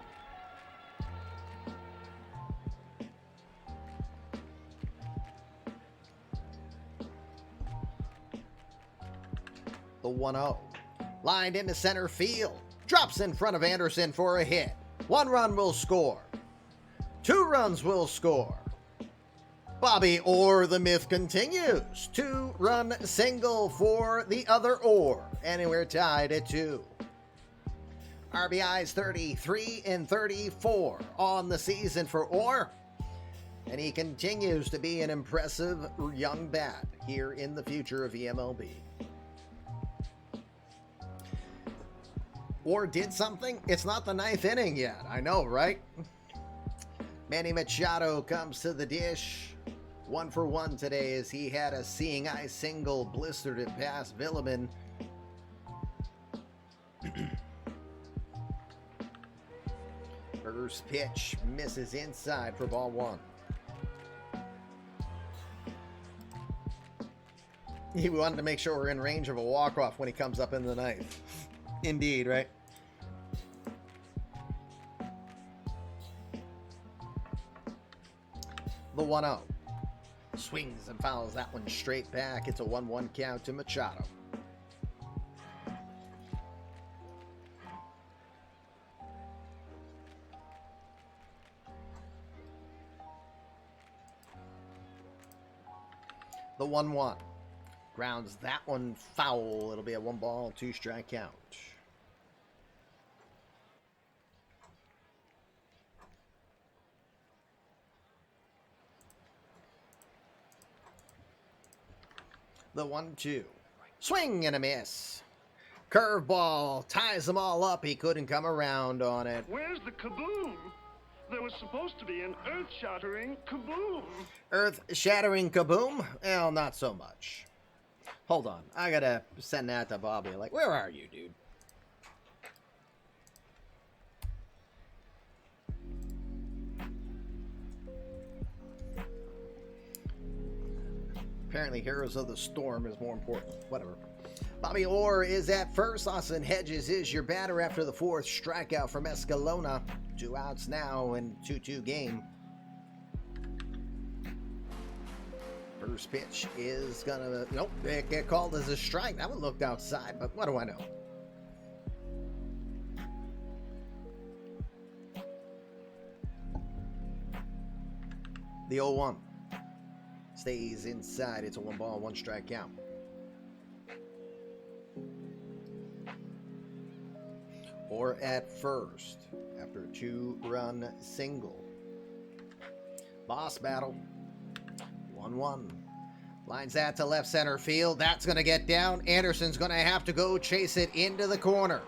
A: The 1-0. Lined into center field. Drops in front of Anderson for a hit. 1 run will score. 2 runs will score. Bobby Orr, the myth continues. 2-run single for the other Orr. And we're tied at 2. RBIs 33 and 34 on the season for Orr. And he continues to be an impressive young bat here in the future of eMLB. Orr did something. It's not the 9th inning yet. I know, right? Manny Machado comes to the dish. 1 for 1 today as he had a seeing eye single blistered it past Villeman. First pitch misses inside for ball 1. He wanted to make sure we're in range of a walk-off when he comes up in the 9th. Indeed, right? The 1-0. Swings and fouls that one straight back. It's a 1-1 count to Machado. The 1-1. Grounds that one foul. It'll be a 1-ball, 2-strike count. The 1-2. Swing and a miss. Curveball ties them all up. He couldn't come around on it.
G: Where's the kaboom? There was supposed to be an earth-shattering kaboom.
A: Earth-shattering kaboom? Well, not so much. Hold on. I gotta send that to Bobby. Like, where are you, dude? Apparently, Heroes of the Storm is more important. Whatever. Bobby Orr is at first. Austin Hedges is your batter after the 4th strikeout from Escalona. 2 outs now in 2-2 game. First pitch is gonna... Nope, it get called as a strike. That one looked outside, but what do I know? The 0-1. Stays inside. It's a 1-ball, 1-strike count. Or at first, after a 2-run single. Boss battle. 1-1. Lines that to left center field. That's going to get down. Anderson's going to have to go chase it into the corner.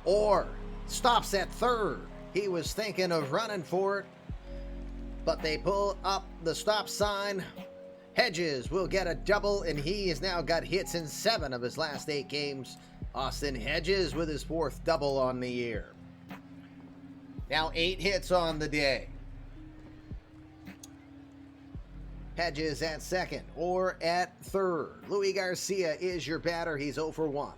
A: Or stops at third. He was thinking of running for it, but they pull up the stop sign. Hedges will get a double, and he has now got hits in 7 of his last 8 games. Austin Hedges with his 4th double on the year. Now 8 hits on the day. Hedges at 2nd or at 3rd. Luis Garcia is your batter. He's 0 for 1.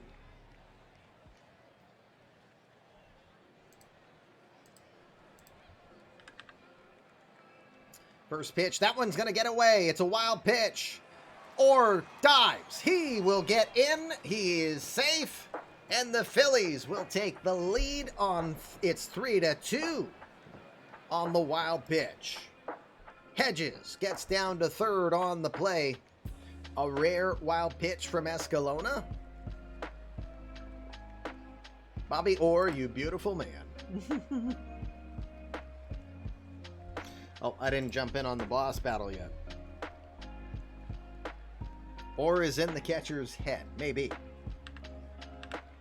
A: First pitch, that one's going to get away. It's a wild pitch. Or dives. He will get in. He is safe. And the Phillies will take the lead on, it's 3-2 on the wild pitch. Hedges gets down to 3rd on the play. A rare wild pitch from Escalona. Bobby Orr, you beautiful man. Oh, I didn't jump in on the boss battle yet. Or is in the catcher's head. Maybe.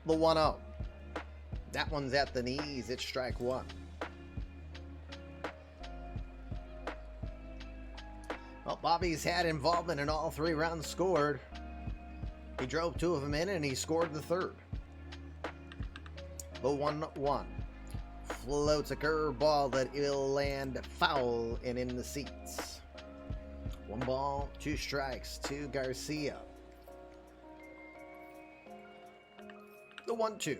A: The 1-0. That one's at the knees. It's strike 1. Well, Bobby's had involvement in all 3 runs scored. He drove 2 of them in and he scored the 3rd. The 1-1. Floats a curveball that will land foul and in the seats. 1 ball, 2 strikes to Garcia. The 1-2.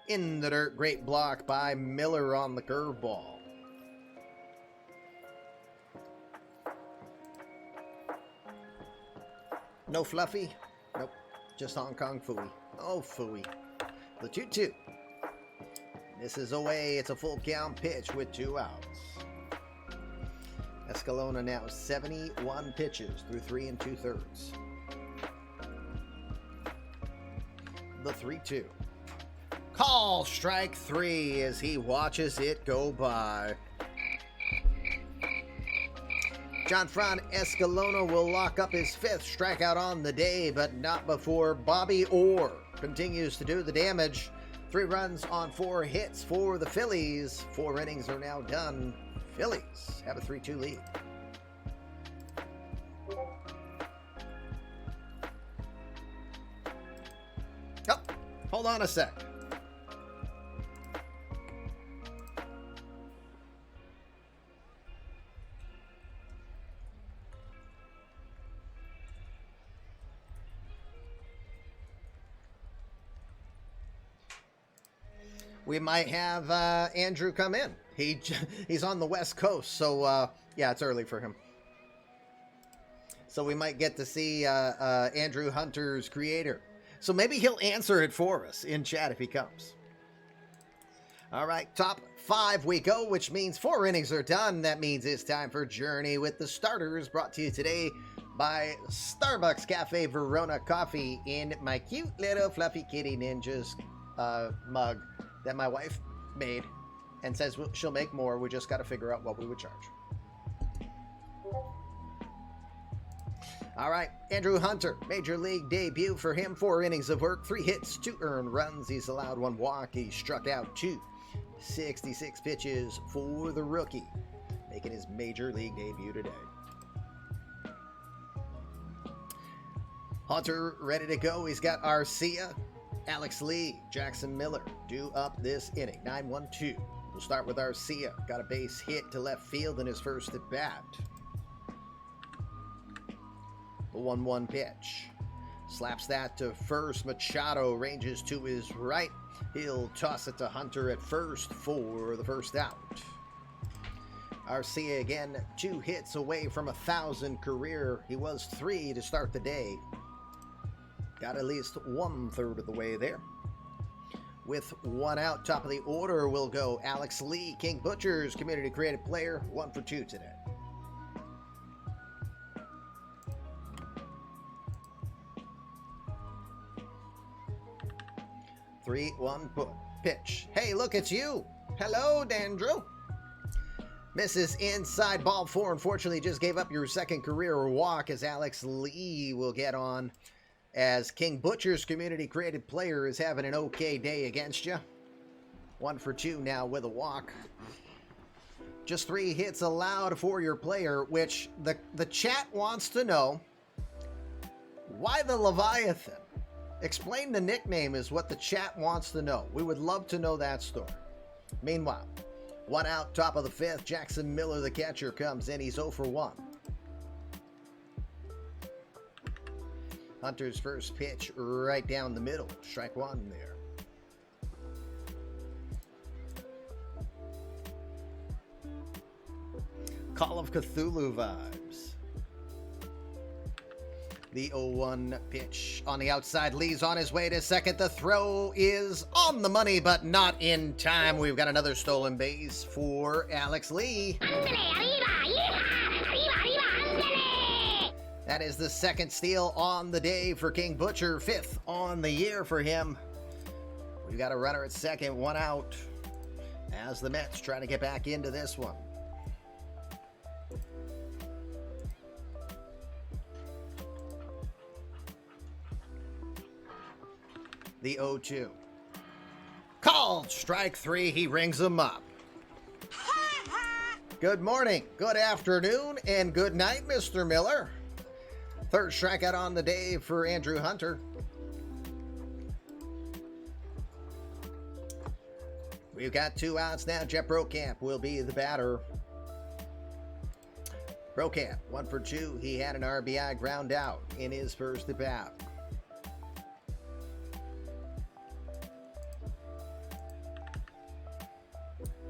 A: In the dirt, great block by Miller on the curveball. No Fluffy? Nope. Just Hong Kong Phooey. Oh, Phooey. The 2-2. This is away. It's a full count pitch with 2 outs. Escalona now 71 pitches through 3 2/3. The 3-2. Call strike 3 as he watches it go by. Jonfran Escalona will lock up his 5th strikeout on the day, but not before Bobby Orr continues to do the damage. 3 runs on 4 hits for the Phillies. 4 innings are now done. Phillies have a 3-2 lead. Oh, hold on a sec. We might have Andrew come in. He's on the West Coast, so yeah, it's early for him. So we might get to see Andrew Hunter's creator. So maybe he'll answer it for us in chat if he comes. All right, top 5 we go, which means 4 innings are done. That means it's time for Journey with the Starters, brought to you today by Starbucks Cafe Verona Coffee in my cute little fluffy kitty ninjas mug that my wife made and says she'll make more. We just got to figure out what we would charge. All right, Andrew Hunter, Major League debut for him. 4 innings of work, 3 hits, 2 earned runs. He's allowed 1 walk. He struck out 2. 66 pitches for the rookie, making his Major League debut today. Hunter ready to go. He's got Arcia, Alex Lee, Jackson Miller due up this inning. 9-1-2. We'll start with Arcia. Got a base hit to left field in his first at bat. The 1-1 pitch. Slaps that to first. Machado ranges to his right. He'll toss it to Hunter at first for the first out. Arcia again, 2 hits away from 1,000 career. He was 3 to start the day. Got at least 1/3 of the way there. With 1 out, top of the order will go Alex Lee, King Butchers, community creative player, 1 for 2 today. Three, 1 pitch. Hey, look, it's you. Hello, Dandrew. Misses inside ball 4. Unfortunately, just gave up your 2nd career walk as Alex Lee will get on. As King Butcher's community created player is having an okay day against you. 1 for 2 now with a walk. Just 3 hits allowed for your player, which the chat wants to know. Why the Leviathan? Explain the nickname is what the chat wants to know. We would love to know that story. Meanwhile, 1 out, top of the 5th. Jackson Miller, the catcher, comes in. He's 0 for 1. Hunter's first pitch right down the middle. Strike 1 there. Call of Cthulhu vibes. The 0-1 pitch on the outside. Lee's on his way to second. The throw is on the money, but not in time. We've got another stolen base for Alex Lee. That is the 2nd steal on the day for King Butcher. 5th on the year for him. We've got a runner at second, 1 out, as the Mets try to get back into this one. The 0-2. Called strike 3. He rings him up. Good morning, good afternoon, and good night, Mr. Miller. 3rd strikeout on the day for Andrew Hunter. We've got 2 outs now. Jeff Brokamp will be the batter. Brokamp, 1 for 2. He had an RBI ground out in his first at bat.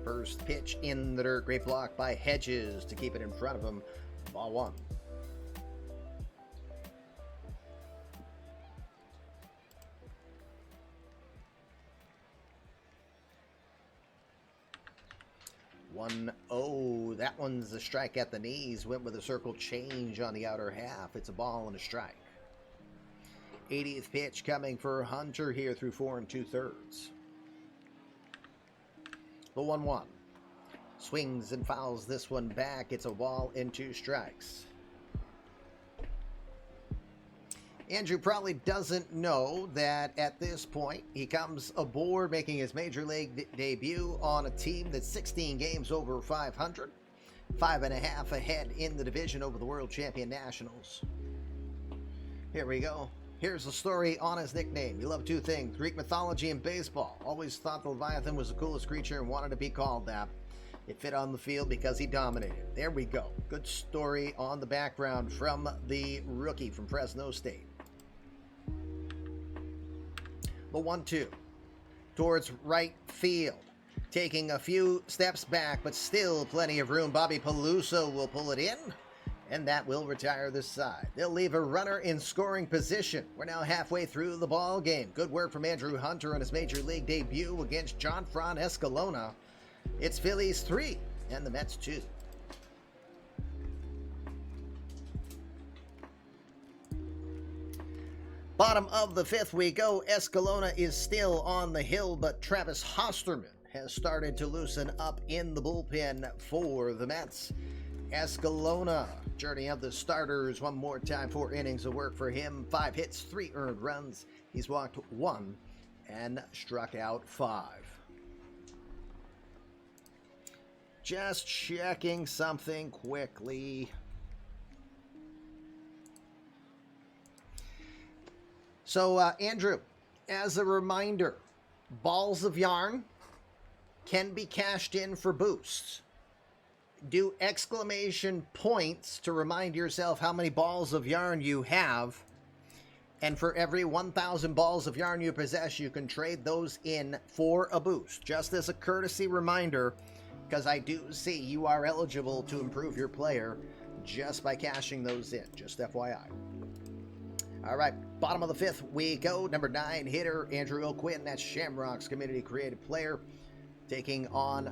A: First pitch in the dirt. Great block by Hedges to keep it in front of him. Ball 1. That one's a strike at the knees. Went with a circle change on the outer half. It's a ball and a strike. 80th pitch coming for Hunter here through 4 2/3. The 1-1. Swings and fouls this one back. It's a ball and 2 strikes. Andrew probably doesn't know that at this point he comes aboard making his major league debut on a team that's 16 games over 500, 5.5 ahead in the division over the world champion Nationals. Here we go. Here's the story on his nickname. He loved 2 things: Greek mythology and baseball. Always thought the Leviathan was the coolest creature and wanted to be called that. It fit on the field because he dominated. There we go. Good story on the background from the rookie from Fresno State. The 1-2 towards right field. Taking a few steps back, but still plenty of room. Bobby Peluso will pull it in, and that will retire this side. They'll leave a runner in scoring position. We're now halfway through the ball game. Good work from Andrew Hunter on his major league debut against Gianfran Escalona. It's Phillies 3 and the Mets 2. Bottom of the 5th we go. Escalona is still on the hill, but Travis Hosterman has started to loosen up in the bullpen for the Mets. Escalona, journey of the starters one more time. 4 innings of work for him. 5 hits, 3 earned runs. He's walked 1 and struck out 5. Just checking something quickly. So, Andrew, as a reminder, balls of yarn can be cashed in for boosts. Do exclamation points to remind yourself how many balls of yarn you have. And for every 1,000 balls of yarn you possess, you can trade those in for a boost. Just as a courtesy reminder, because I do see you are eligible to improve your player just by cashing those in. Just FYI. All right, bottom of the 5th we go. Number 9 hitter, Andrew O'Quinn. That's Shamrock's community created player. Taking on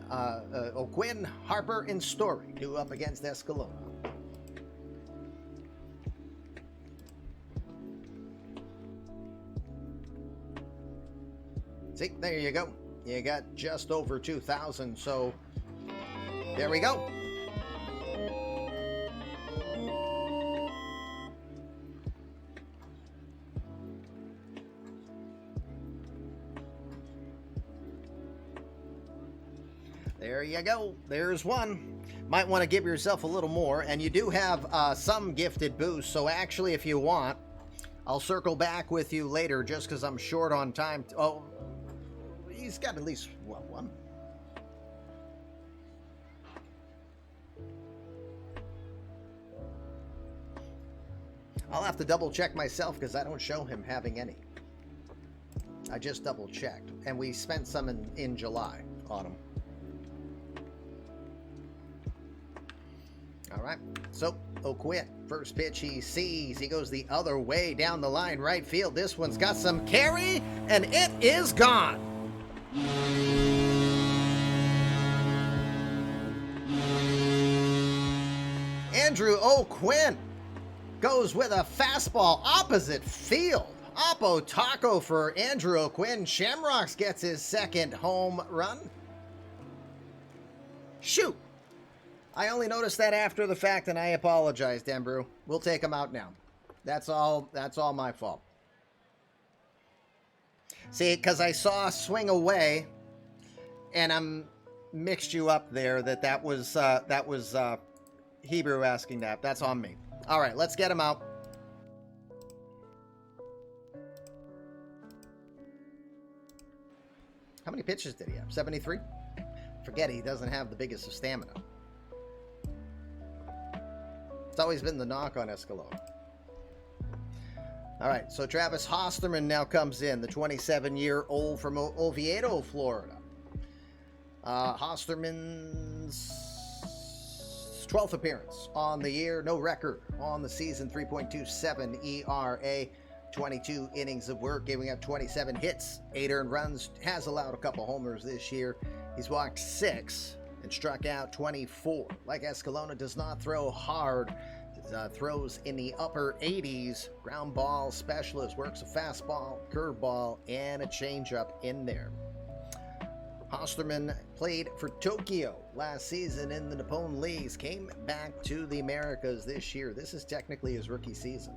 A: O'Quinn, Harper, and Story, 2 up against Escalona. See, there you go. You got just over 2,000, so there we go. There you go. There's one. Might want to give yourself a little more, and you do have some gifted boosts, so actually if you want, I'll circle back with you later just because I'm short on time. Oh, he's got at least, what, one? I'll have to double check myself because I don't show him having any. I just double checked, and we spent some in July on him. All right, so O'Quinn, first pitch he sees, he goes the other way down the line, right field. This one's got some carry, and it is gone. Andrew O'Quinn goes with a fastball opposite field. Oppo taco for Andrew O'Quinn. Shamrocks gets his second home run. Shoot. I only noticed that after the fact, and I apologize, Denbrew. We'll take him out now. That's all my fault. See, because I saw swing away, and I'm mixed you up there that was Hebrew asking that. That's on me. All right, let's get him out. How many pitches did he have? 73? Forget he doesn't have the biggest of stamina. It's always been the knock on Escalona. All right, so Travis Hosterman now comes in, the 27-year-old from Oviedo, Florida. Hosterman's 12th appearance on the year, no record on the season, 3.27 ERA, 22 innings of work, giving up 27 hits, 8 earned runs, has allowed a couple homers this year. He's walked 6 and struck out 24. Like Escalona, does not throw hard, throws in the upper 80s, ground ball specialist, works a fastball, curveball, and a changeup in there. Hosterman played for Tokyo last season in the Nippon Leagues, came back to the Americas this year. This is technically his rookie season.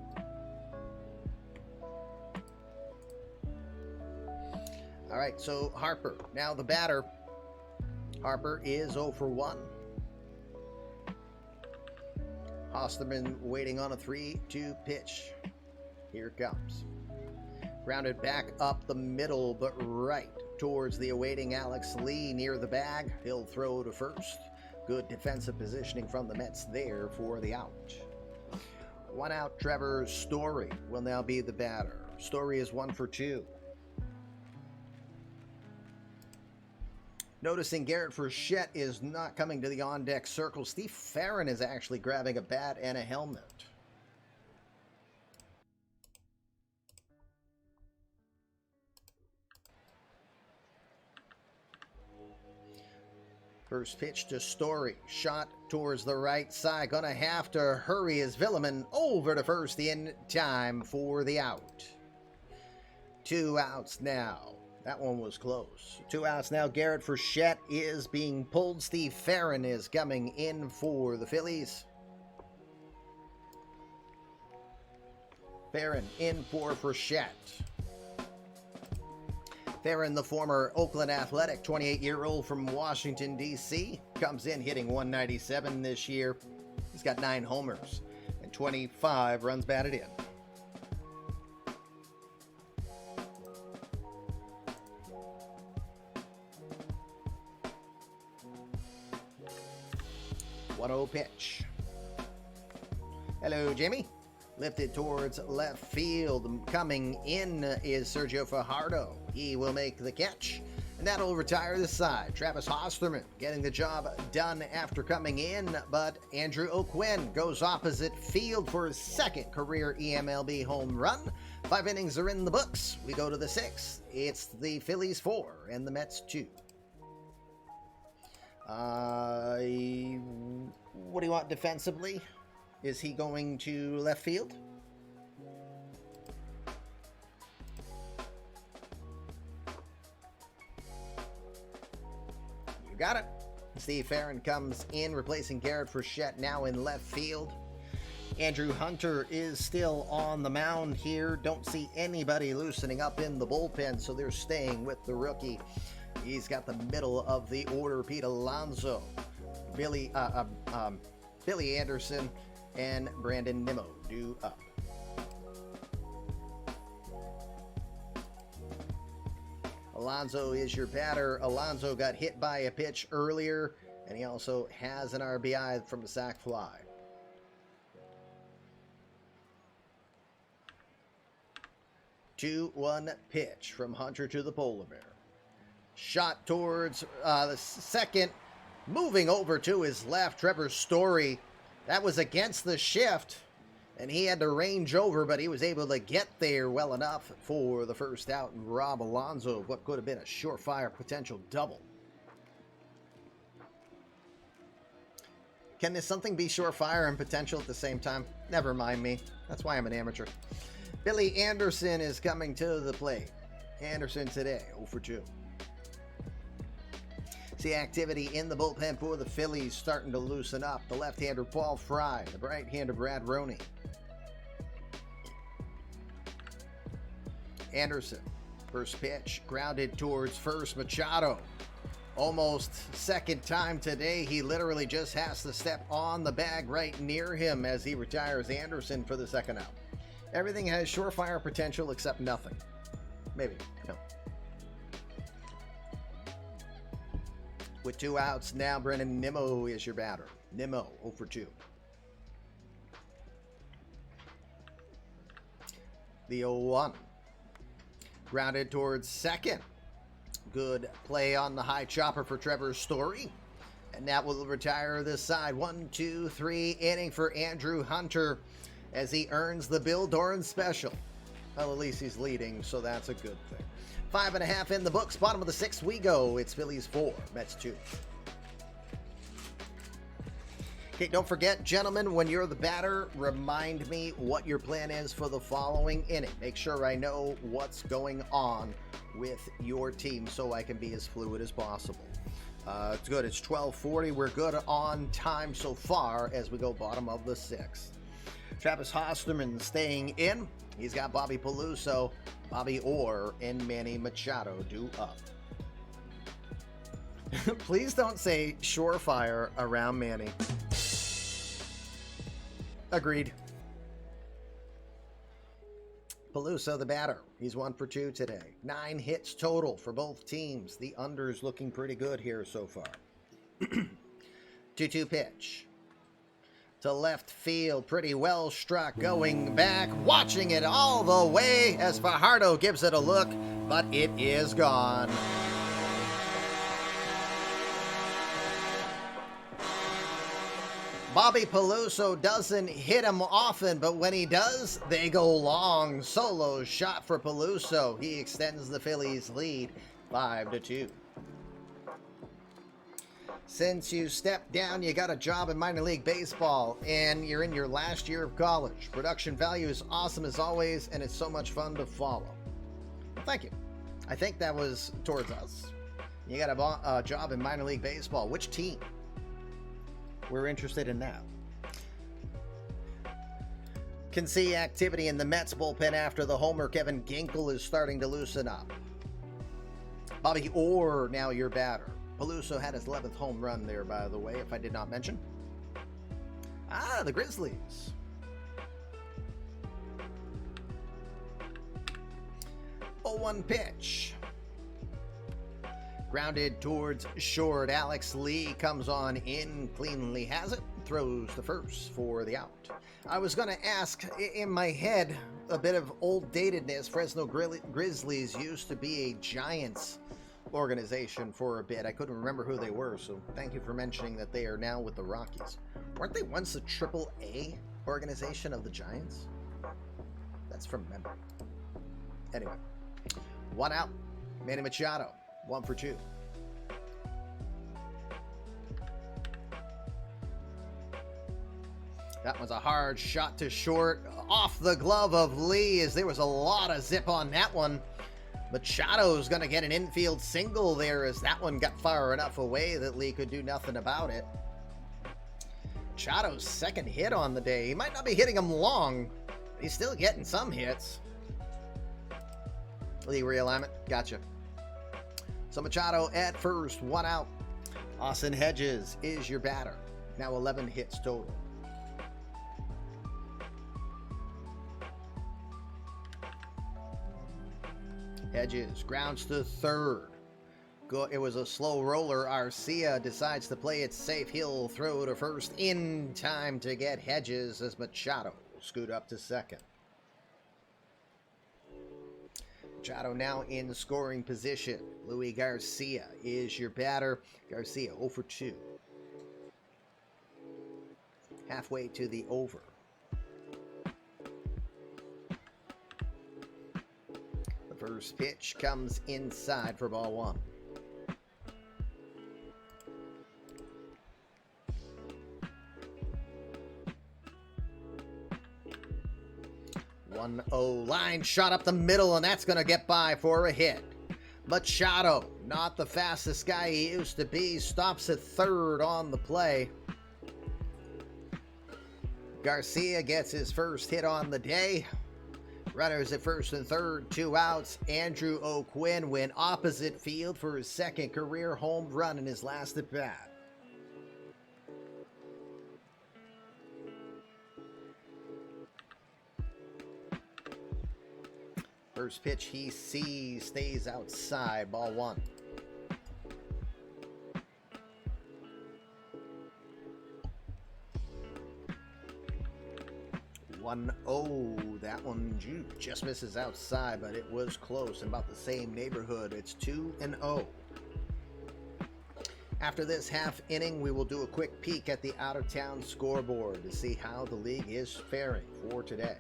A: All right, so Harper, now the batter. Harper is 0 for 1. Hosterman waiting on a 3-2 pitch. Here it comes. Grounded back up the middle, but right towards the awaiting Alex Lee near the bag. He'll throw to first. Good defensive positioning from the Mets there for the out. 1 out, Trevor Story will now be the batter. Story is 1 for 2. Noticing Garrett Frechette is not coming to the on-deck circle. Steve Farron is actually grabbing a bat and a helmet. First pitch to Story. Shot towards the right side. Gonna have to hurry as Villeman over to first in time for the out. 2 outs now. That one was close. 2 outs now. Garrett Frechette is being pulled. Steve Farron is coming in for the Phillies. Farron in for Frechette. Farron, the former Oakland Athletic, 28-year-old from Washington, D.C., comes in hitting 197 this year. He's got 9 homers and 25 runs batted in. Pitch. Hello, Jimmy. Lifted towards left field. Coming in is Sergio Fajardo. He will make the catch, and that'll retire the side. Travis Hosterman getting the job done after coming in, but Andrew O'Quinn goes opposite field for his second career eMLB home run. 5 innings are in the books. We go to the 6th. It's the Phillies 4 and the Mets 2. What do you want defensively? Is he going to left field? You got it. Steve Farron comes in, replacing Garrett Frechette now in left field. Andrew Hunter is still on the mound here. Don't see anybody loosening up in the bullpen, so they're staying with the rookie He's got the middle of the order. Pete Alonso, Billy Anderson, and Brandon Nimmo due up. Alonso is your batter. Alonso got hit by a pitch earlier, and he also has an RBI from a sac fly. Two, 1 pitch from Hunter to the polar bear. Shot towards the second, moving over to his left. Trevor Story, that was against the shift, and he had to range over, but he was able to get there well enough for the first out and rob Alonso of what could have been a surefire potential double. Can this something be surefire and potential at the same time? Never mind me. That's why I'm an amateur. Billy Anderson is coming to the plate. Anderson today, 0 for 2. See activity in the bullpen for the Phillies starting to loosen up. The left-hander Paul Fry, the right-hander Brad Roney. Anderson, first pitch, grounded towards first. Machado, almost second time today. He literally just has to step on the bag right near him as he retires Anderson for the second out. Everything has surefire potential except nothing. Maybe, no. With 2 outs now, Brandon Nimmo is your batter. Nimmo, 0 for 2. The 0-1. Grounded towards second. Good play on the high chopper for Trevor Story. And that will retire this side. 1, 2, 3 inning for Andrew Hunter as he earns the Bill Doran special. Well, at least he's leading, so that's a good thing. 5.5 in the books. Bottom of the 6th we go. It's Phillies 4, Mets 2. Okay, don't forget, gentlemen, when you're the batter, remind me what your plan is for the following inning. Make sure I know what's going on with your team so I can be as fluid as possible. It's good. It's 12:40. We're good on time so far as we go bottom of the 6th. Travis Hosterman staying in. He's got Bobby Peluso, Bobby Orr, and Manny Machado due up. Please don't say surefire around Manny. Agreed. Peluso, the batter. He's 1 for 2 today. 9 hits total for both teams. The under's looking pretty good here so far. 2-2 pitch. To left field, pretty well struck, going back, watching it all the way as Fajardo gives it a look, but it is gone. Bobby Peluso doesn't hit him often, but when he does, they go long. Solo shot for Peluso. He extends the Phillies' lead 5-2. Since you stepped down, you got a job in minor league baseball, and you're in your last year of college. Production value is awesome as always, and it's so much fun to follow. Thank you. I think that was towards us. You got a job in minor league baseball. Which team? We're interested in that. Can see activity in the Mets bullpen after the homer. Kevin Ginkel is starting to loosen up. Bobby Orr, now your batter. Peluso had his 11th home run there, by the way, if I did not mention. The Grizzlies. Oh, 1 pitch. Grounded towards short. Alex Lee comes on in, cleanly has it, throws the first for the out. I was going to ask, in my head, a bit of old datedness. Fresno Grizzlies used to be a Giants organization for a bit. I couldn't remember who they were, so thank you for mentioning that they are now with the Rockies. Weren't they once a AAA organization of the Giants? That's from memory. Anyway, 1 out. Manny Machado, 1 for 2. That was a hard shot to short, off the glove of Lee, as there was a lot of zip on that one. Machado's going to get an infield single there as that one got far enough away that Lee could do nothing about it. Machado's 2nd hit on the day. He might not be hitting them long, but he's still getting some hits. Lee realignment. Gotcha. So Machado at first, 1 out. Austin Hedges is your batter. Now 11 hits total. Hedges grounds to third. It was a slow roller. Arcia decides to play it safe. He'll throw to first in time to get Hedges as Machado will scoot up to second. Machado now in scoring position. Luis Garcia is your batter. Garcia 0 for 2. Halfway to the over. The first pitch comes inside for ball 1. 1-0 line shot up the middle, and that's going to get by for a hit. Machado, not the fastest guy he used to be, stops at third on the play. Garcia gets his first hit on the day. Runners at first and third, 2 outs. Andrew O'Quinn went opposite field for his second career home run in his last at bat. First pitch he sees stays outside, ball 1. 1-0. That one just misses outside, but it was close in about the same neighborhood. It's 2-0. After this half inning, we will do a quick peek at the out-of-town scoreboard to see how the league is faring for today.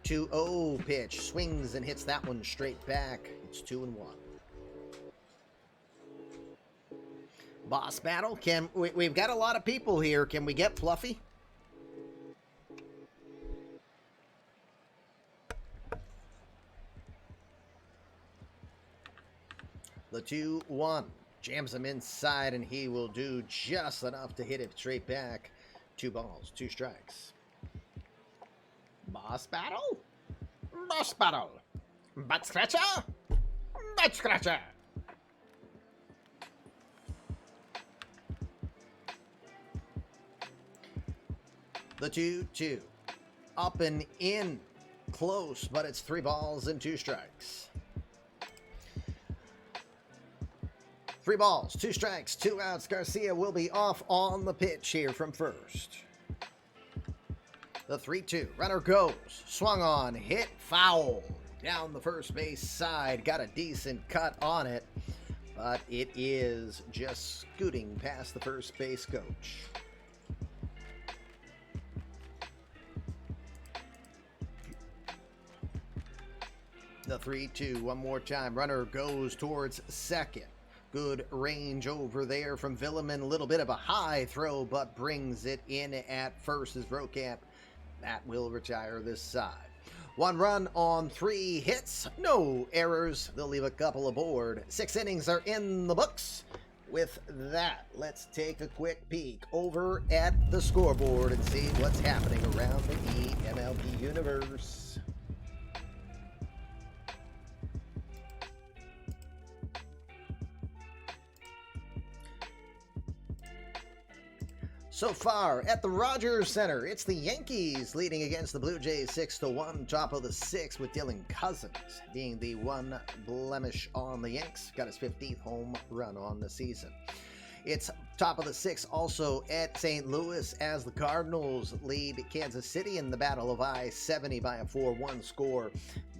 A: 2-0 pitch, swings and hits that one straight back. It's 2-1. Boss battle. We've got a lot of people here. Can we get Fluffy? The 2-1 jams him inside, and he will do just enough to hit it straight back. 2 balls, 2 strikes. Boss battle? Boss battle. Butt scratcher? Butt scratcher. The 2-2. Up and in. Close, but it's 3 balls and 2 strikes. 3 balls, 2 strikes, 2 outs. Garcia will be off on the pitch here from first. The 3-2. Runner goes. Swung on. Hit foul. Down the first base side. Got a decent cut on it. But it is just scooting past the first base coach. The 3-2. One more time. Runner goes towards second. Good range over there from Villeman. A little bit of a high throw, but brings it in at first as Brokamp. That will retire this side. 1 run on 3 hits. No errors. They'll leave a couple aboard. 6 innings are in the books. With that, let's take a quick peek over at the scoreboard and see what's happening around the eMLB universe. So far at the Rogers Center, it's the Yankees leading against the Blue Jays 6-1. Top of the 6th with Dylan Cousins being the one blemish on the Yanks. Got his 15th home run on the season. It's top of the 6th also at St. Louis as the Cardinals lead Kansas City in the Battle of I-70 by a 4-1 score.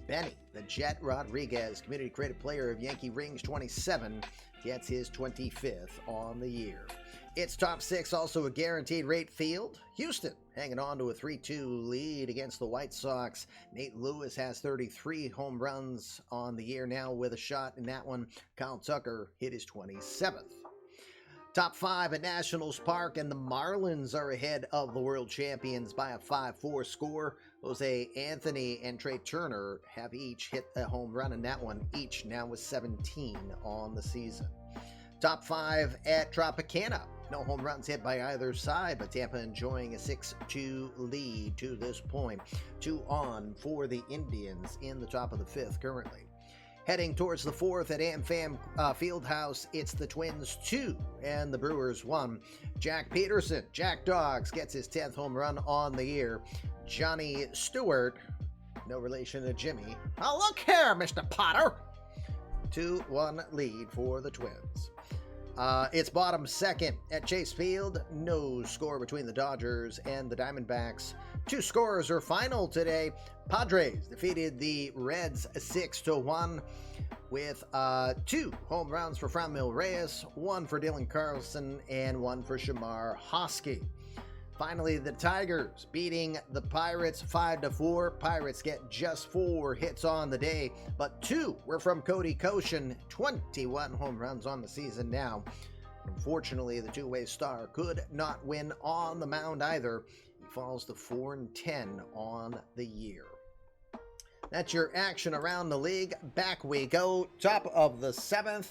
A: Benny, the Jet Rodriguez, Community Credit Player of Yankee Rings 27, gets his 25th on the year. It's top 6, also a guaranteed rate field. Houston hanging on to a 3-2 lead against the White Sox. Nate Lewis has 33 home runs on the year now with a shot in that one. Kyle Tucker hit his 27th. Top 5 at Nationals Park, and the Marlins are ahead of the world champions by a 5-4 score. Jose Anthony and Trey Turner have each hit a home run in that one, each now with 17 on the season. Top 5 at Tropicana. No home runs hit by either side, but Tampa enjoying a 6-2 lead to this point. 2 on for the Indians in the top of the 5th currently. Heading towards the fourth at AmFam Fieldhouse, it's the Twins 2 and the Brewers 1. Jack Peterson, Jack Dogs, gets his 10th home run on the year. Johnny Stewart, no relation to Jimmy. Oh, look here, Mr. Potter. 2-1 lead for the Twins. It's bottom second at Chase Field. No score between the Dodgers and the Diamondbacks. Two scores are final today. Padres defeated the Reds 6-1 with 2 home runs for Franmil Reyes, 1 for Dylan Carlson, and 1 for Shamar Hosky. Finally, the Tigers beating the Pirates 5-4. Pirates get just 4 hits on the day, but 2 were from Cody Koshin. 21 home runs on the season now. Unfortunately, the two-way star could not win on the mound either. He falls to 4-10 on the year. That's your action around the league. Back we go. Top of the 7th.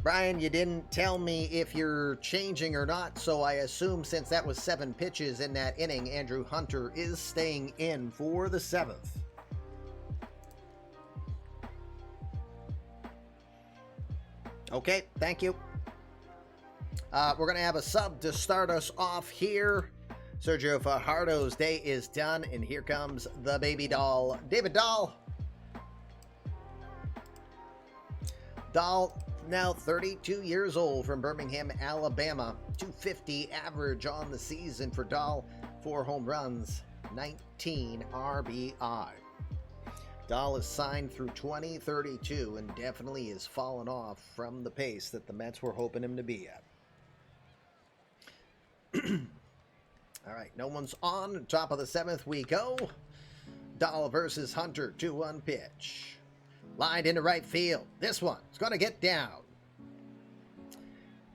A: Brian, you didn't tell me if you're changing or not, so I assume since that was 7 pitches in that inning, Andrew Hunter is staying in for the 7th. Okay, thank you. We're going to have a sub to start us off here. Sergio Fajardo's day is done, and here comes the baby doll, David Dahl. Dahl, now 32 years old, from Birmingham, Alabama. 250 average on the season for Dahl. 4 home runs, 19 RBI. Dahl is signed through 2032 and definitely has fallen off from the pace that the Mets were hoping him to be at. All right, no one's on. Top of the 7th we go. Dahl versus Hunter, 2-1 pitch. Lined into right field. This one's going to get down.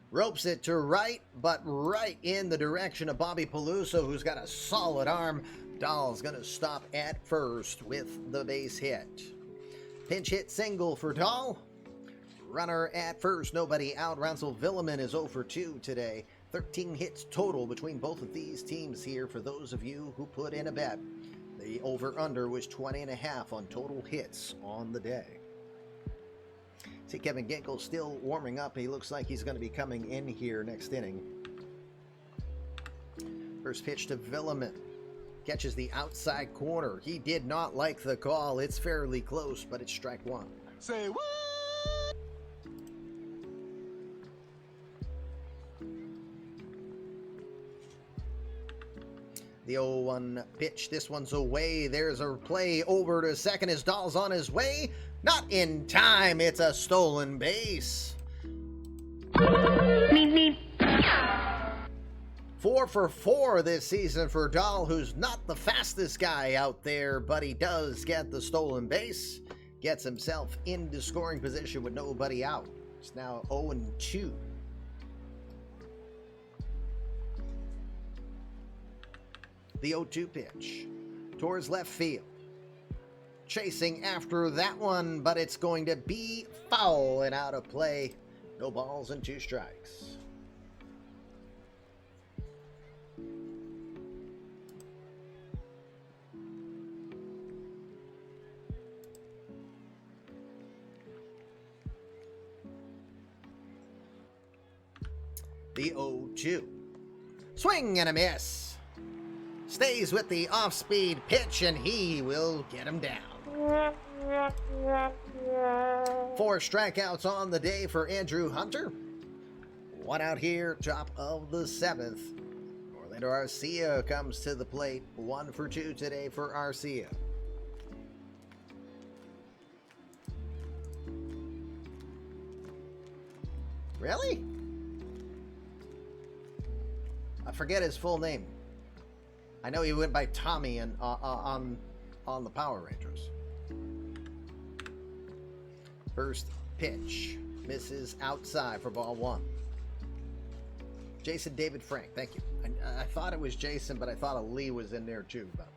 A: Ropes it to right, but right in the direction of Bobby Peluso, who's got a solid arm. Dahl's going to stop at first with the base hit. Pinch hit single for Dahl. Runner at first, nobody out. Ransel Villeman is 0 for 2 today. 13 hits total between both of these teams here for those of you who put in a bet. The over-under was 20.5 on total hits on the day. See Kevin Ginkel still warming up. He looks like he's going to be coming in here next inning. First pitch to Villeman. Catches the outside corner. He did not like the call. It's fairly close, but it's strike 1.
F: Say what?
A: The 0-1 pitch. This one's away. There's a play over to second as Dahl's on his way. Not in time. It's a stolen base. 4 for 4 this season for Dahl, who's not the fastest guy out there, but he does get the stolen base. Gets himself into scoring position with nobody out. It's now 0-2. The 0-2 pitch towards left field. Chasing after that one, but it's going to be foul and out of play. No balls and 2 strikes. The 0-2. Swing and a miss. Stays with the off-speed pitch, and he will get him down. 4 strikeouts on the day for Andrew Hunter. 1 out here, top of the 7th. Orlando Arcia comes to the plate. 1 for 2 today for Arcia. Really? I forget his full name. I know he went by Tommy and on the Power Rangers. First pitch misses outside for ball 1. Jason David Frank, thank you. I thought it was Jason, but I thought a Lee was in there too. But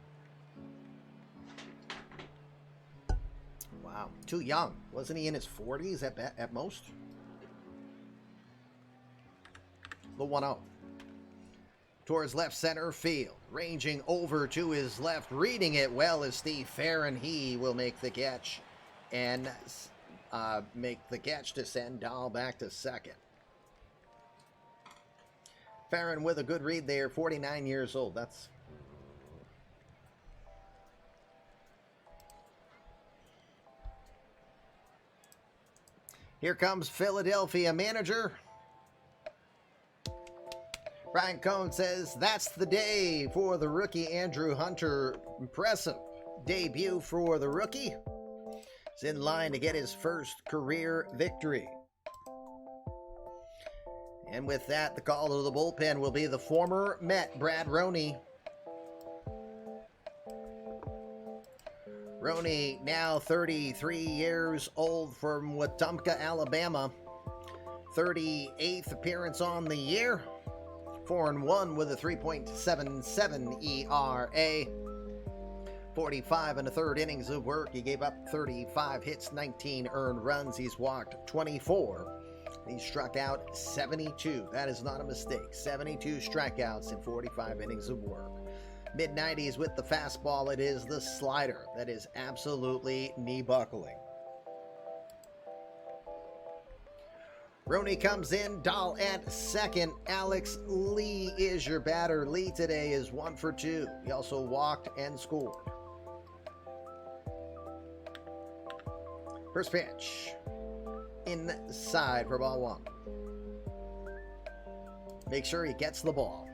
A: wow, too young. Wasn't he in his 40s at most? The 1-0. towards left center field. Ranging over to his left, reading it well is Steve Farron. He will make the catch and to send Dahl back to second. Farron with a good read there, 49 years old. That's here comes Philadelphia manager. Brian Cohn says that's the day for the rookie Andrew Hunter. Impressive debut for the rookie. He's in line to get his first career victory. And with that, the call to the bullpen will be the former Met, Brad Roney. Roney, now 33 years old, from Wetumpka, Alabama. 38th appearance on the year. 4-1 with a 3.77 ERA. 45 and a third innings of work. He gave up 35 hits, 19 earned runs. He's walked 24. He struck out 72. That is not a mistake. 72 strikeouts in 45 innings of work. Mid-90s with the fastball. It is the slider that is absolutely knee-buckling. Roney comes in. Dahl at second. Alex Lee is your batter. Lee today is 1 for 2. He also walked and scored. First pitch. Inside for ball 1. Make sure he gets the ball.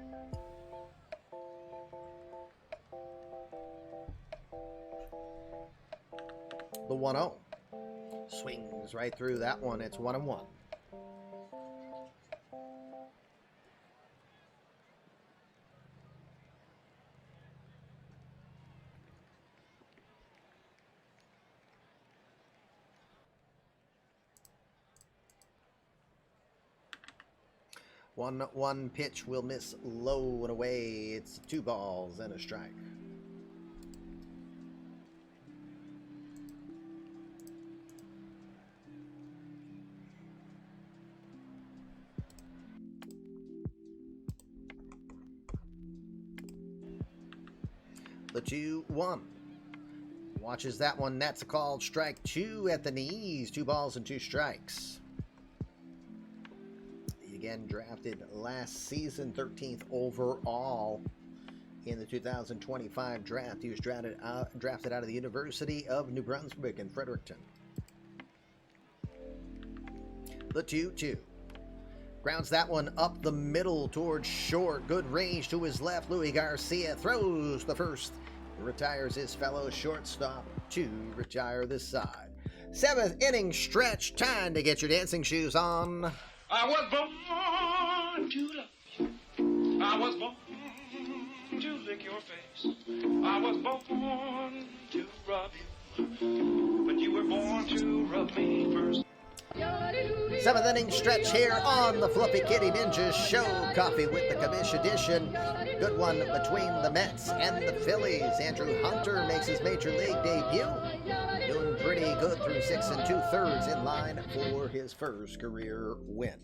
A: The 1-0. Swings right through that one. It's 1-1. One pitch will miss low and away. It's 2 balls and a strike. The 2-1. Watches that one. That's a called strike 2 at the knees. 2 balls and 2 strikes. Again, drafted last season, 13th overall in the 2025 draft. He was drafted out of the University of New Brunswick in Fredericton. The 2-2. Grounds that one up the middle towards short. Good range to his left. Louis Garcia throws the first. Retires his fellow shortstop to retire this side. 7th inning stretch. Time to get your dancing shoes on.
H: I was born to love you. I was born to lick your face. I was born to rub you. But you were born to rub me first.
A: 7th inning stretch here on the Fluffy Kitty Ninja Show. Coffee with the Commish edition. Good one between the Mets and the Phillies. Andrew Hunter makes his major league debut. Doing pretty good through 6 2/3 in line for his first career win.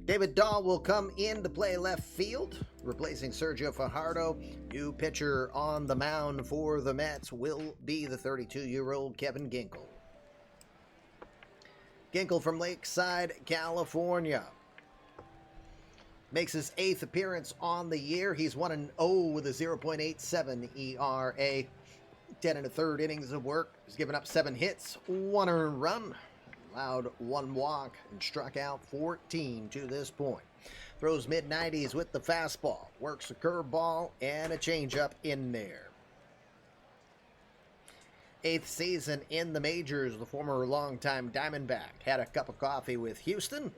A: David Dahl will come in to play left field, replacing Sergio Fajardo. New pitcher on the mound for the Mets will be the 32-year-old Kevin Ginkel. Ginkel from Lakeside, California. Makes his 8th appearance on the year. He's 1-0 with a 0.87 ERA. 10 1/3 innings of work. He's given up 7 hits, 1 earned run, allowed 1 walk, and struck out 14 to this point. Throws mid-90s with the fastball. Works a curveball and a changeup in there. 8th season in the majors. The former longtime Diamondback had a cup of coffee with Houston.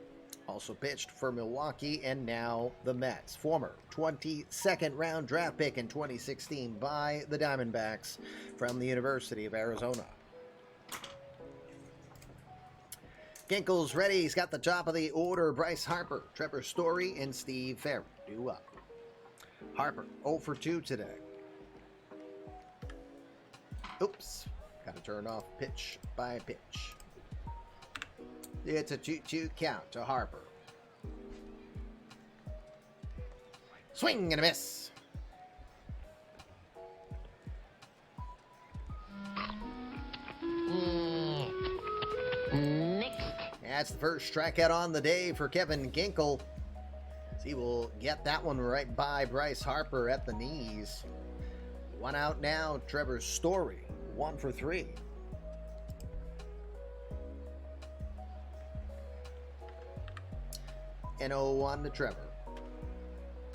A: Also pitched for Milwaukee and now the Mets. Former 22nd round draft pick in 2016 by the Diamondbacks from the University of Arizona. Ginkel's ready. He's got the top of the order. Bryce Harper, Trevor Story, and Steve Farron due up. Harper 0 for 2 today. Oops. Got to turn off pitch by pitch. It's a 2-2 count to Harper. Swing and a miss.
C: Next.
A: That's the first strikeout on the day for Kevin Ginkel. He will get that one right by Bryce Harper at the knees. One out now, Trevor Story, 1 for 3. And 0-1 to Trevor.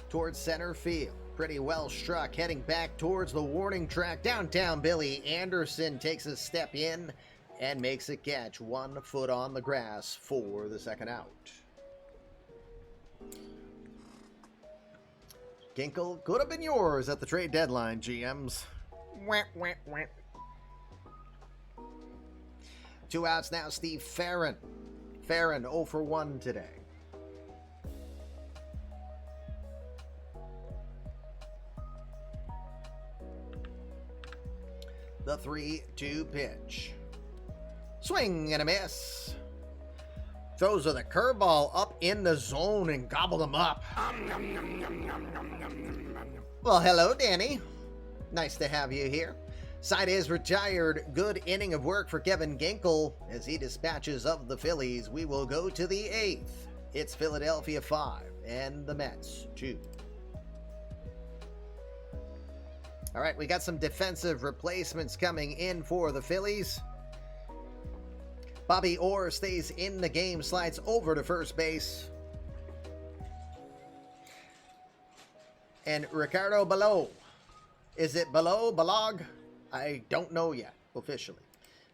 A: Towards center field. Pretty well struck, heading back towards the warning track. Downtown Billy Anderson takes a step in and makes a catch. 1 foot on the grass for the second out. Ginkel could have been yours at the trade deadline, GMs. Wah, wah, wah. 2 outs now, Steve Farron. Farron 0 for 1 today. The 3-2 pitch. Swing and a miss. Throws with a curveball up in the zone and gobbled him up. Well, hello, Danny. Nice to have you here. Side is retired. Good inning of work for Kevin Ginkel as he dispatches of the Phillies. We will go to the 8th. It's Philadelphia 5 and the Mets 2. All right, we got some defensive replacements coming in for the Phillies. Bobby Orr stays in the game, slides over to first base. And Ricardo Below. Is it Below? Balog? I don't know yet, officially.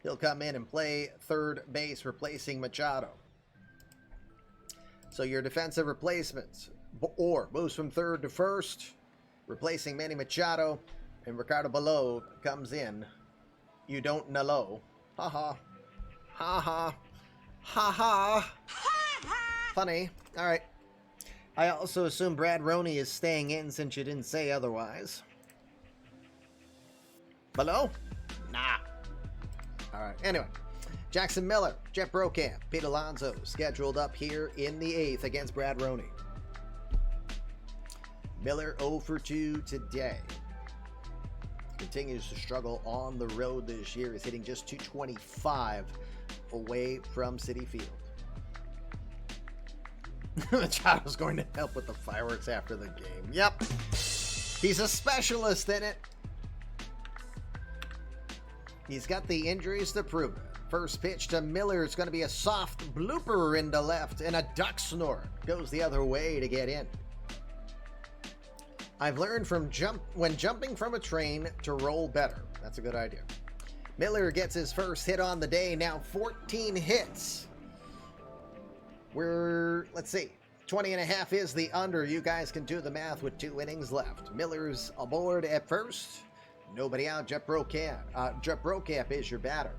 A: He'll come in and play third base, replacing Machado. So your defensive replacements. Orr moves from third to first, replacing Manny Machado. And Ricardo Below comes in. You don't know. Ha ha. Ha ha. Ha ha. Funny. All right. I also assume Brad Roney is staying in since you didn't say otherwise. Below? Nah. All right. Anyway. Jackson Miller, Jeff Brokamp, Pete Alonso scheduled up here in the 8th against Brad Roney. Miller 0 for 2 today. Continues to struggle on the road this year. Is hitting just 225 away from Citi Field. Machado's going to help with the fireworks after the game. Yep. He's a specialist in it. He's got the injuries to prove it. First pitch to Miller. It's going to be a soft blooper into left and a duck snort. Goes the other way to get in. I've learned when jumping from a train to roll better. That's a good idea. Miller gets his first hit on the day. Now 14 hits. Let's see. 20 and a half is the under. You guys can do the math with 2 innings left. Miller's aboard at first. Nobody out. Jeff Brokamp is your batter.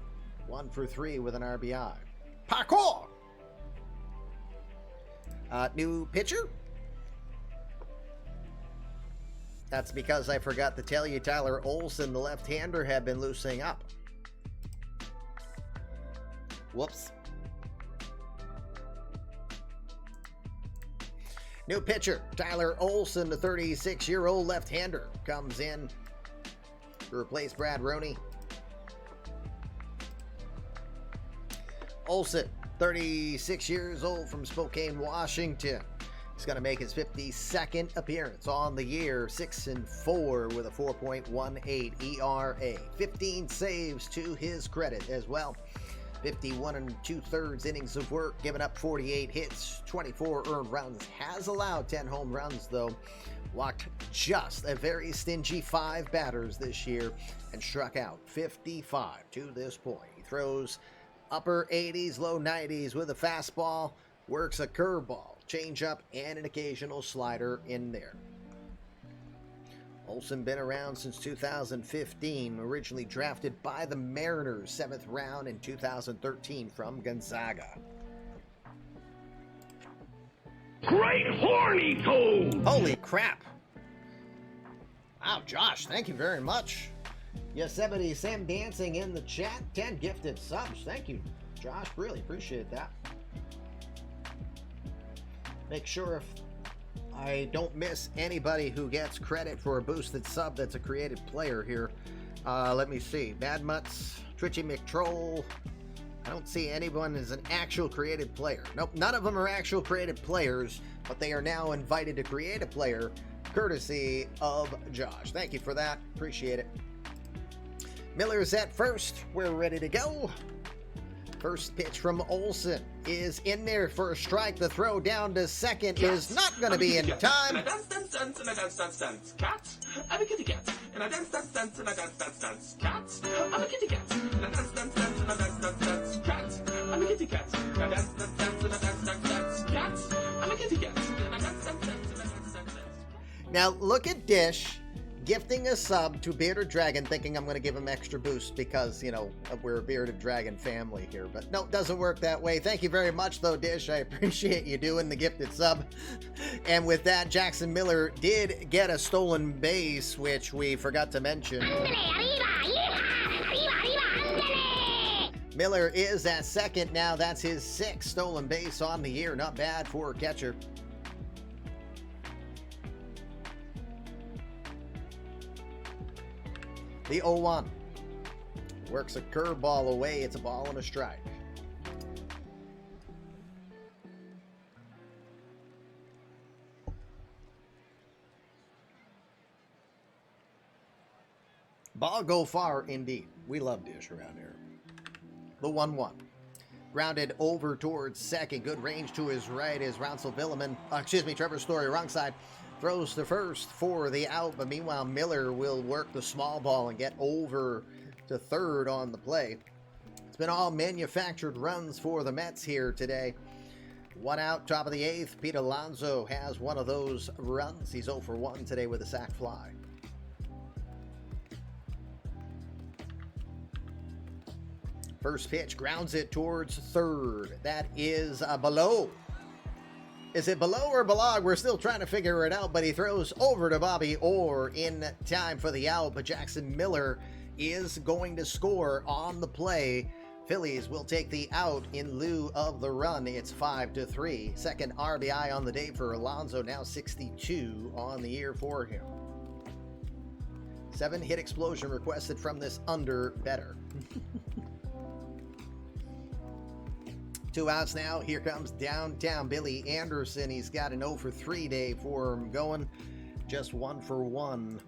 A: 1 for 3 with an RBI. Parkour! New pitcher? That's because I forgot to tell you Tyler Olson, the left-hander, had been loosening up. Whoops. New pitcher, Tyler Olson, the 36-year-old left-hander, comes in to replace Brad Roney. Olson, 36 years old from Spokane, Washington. He's going to make his 52nd appearance on the year, 6-4 with a 4.18 ERA. 15 saves to his credit as well. 51 2/3 innings of work, giving up 48 hits, 24 earned runs. Has allowed 10 home runs, though. Walked just a very stingy 5 batters this year and struck out 55 to this point. He throws upper 80s, low 90s with a fastball, works a curveball, changeup, and an occasional slider in there. Olson been around since 2015, originally drafted by the Mariners, 7th round in 2013 from Gonzaga.
E: Great horny toad!
A: Holy crap! Wow, Josh, thank you very much. Yosemite Sam Dancing in the chat, 10 gifted subs. Thank you, Josh. Really appreciate that. Make sure if I don't miss anybody who gets credit for a boosted sub that's a created player here. Let me see. Bad Mutts, Twitchy McTroll. I don't see anyone as an actual created player. Nope, none of them are actual created players, but they are now invited to create a player courtesy of Josh. Thank you for that. Appreciate it. Miller's at first. We're ready to go. First pitch from Olsen is in there for a strike. The throw down to second is not going to be in time.
H: And I dance, dance, dance, and I dance, dance, dance. Cat, I'm a kitty cat. And I dance, dance, dance, and I dance, dance, dance. Cat, I'm a kitty cat. And I dance, dance, dance, and I dance, dance, dance. Cat, I'm a kitty cat. And I dance, dance, dance, and I dance, dance, dance. Cat, I'm a kitty cat. And I dance, dance, dance, and I dance, dance, dance.
A: Now look at Dish gifting a sub to Bearded Dragon, thinking I'm going to give him extra boost because, you know, we're a Bearded Dragon family here. But no, it doesn't work that way. Thank you very much, though, Dish. I appreciate you doing the gifted sub. And with that, Jackson Miller did get a stolen base, which we forgot to mention. Miller is at second now. That's his 6th stolen base on the year. Not bad for a catcher. The 0-1 works a curveball away. It's a ball and a strike. Ball go far indeed. We love Dish around here. The 1-1. Grounded over towards second. Good range to his right is Trevor Story, wrong side. Throws to first for the out, but meanwhile Miller will work the small ball and get over to third on the play. It's been all manufactured runs for the Mets here today. 1 out, top of the 8th. Pete Alonso has one of those runs. He's 0 for 1 today with a sac fly. First pitch grounds it towards third. That is below. Is it below or below? We're still trying to figure it out, but he throws over to Bobby Orr in time for the out, but Jackson Miller is going to score on the play. Phillies will take the out in lieu of the run. It's 5-3. Second RBI on the day for Alonso, now 62 on the year for him. 7-hit explosion requested from this under better. 2 outs now. Here comes downtown Billy Anderson. He's got an 0 for 3 day for him going. Just 1 for 1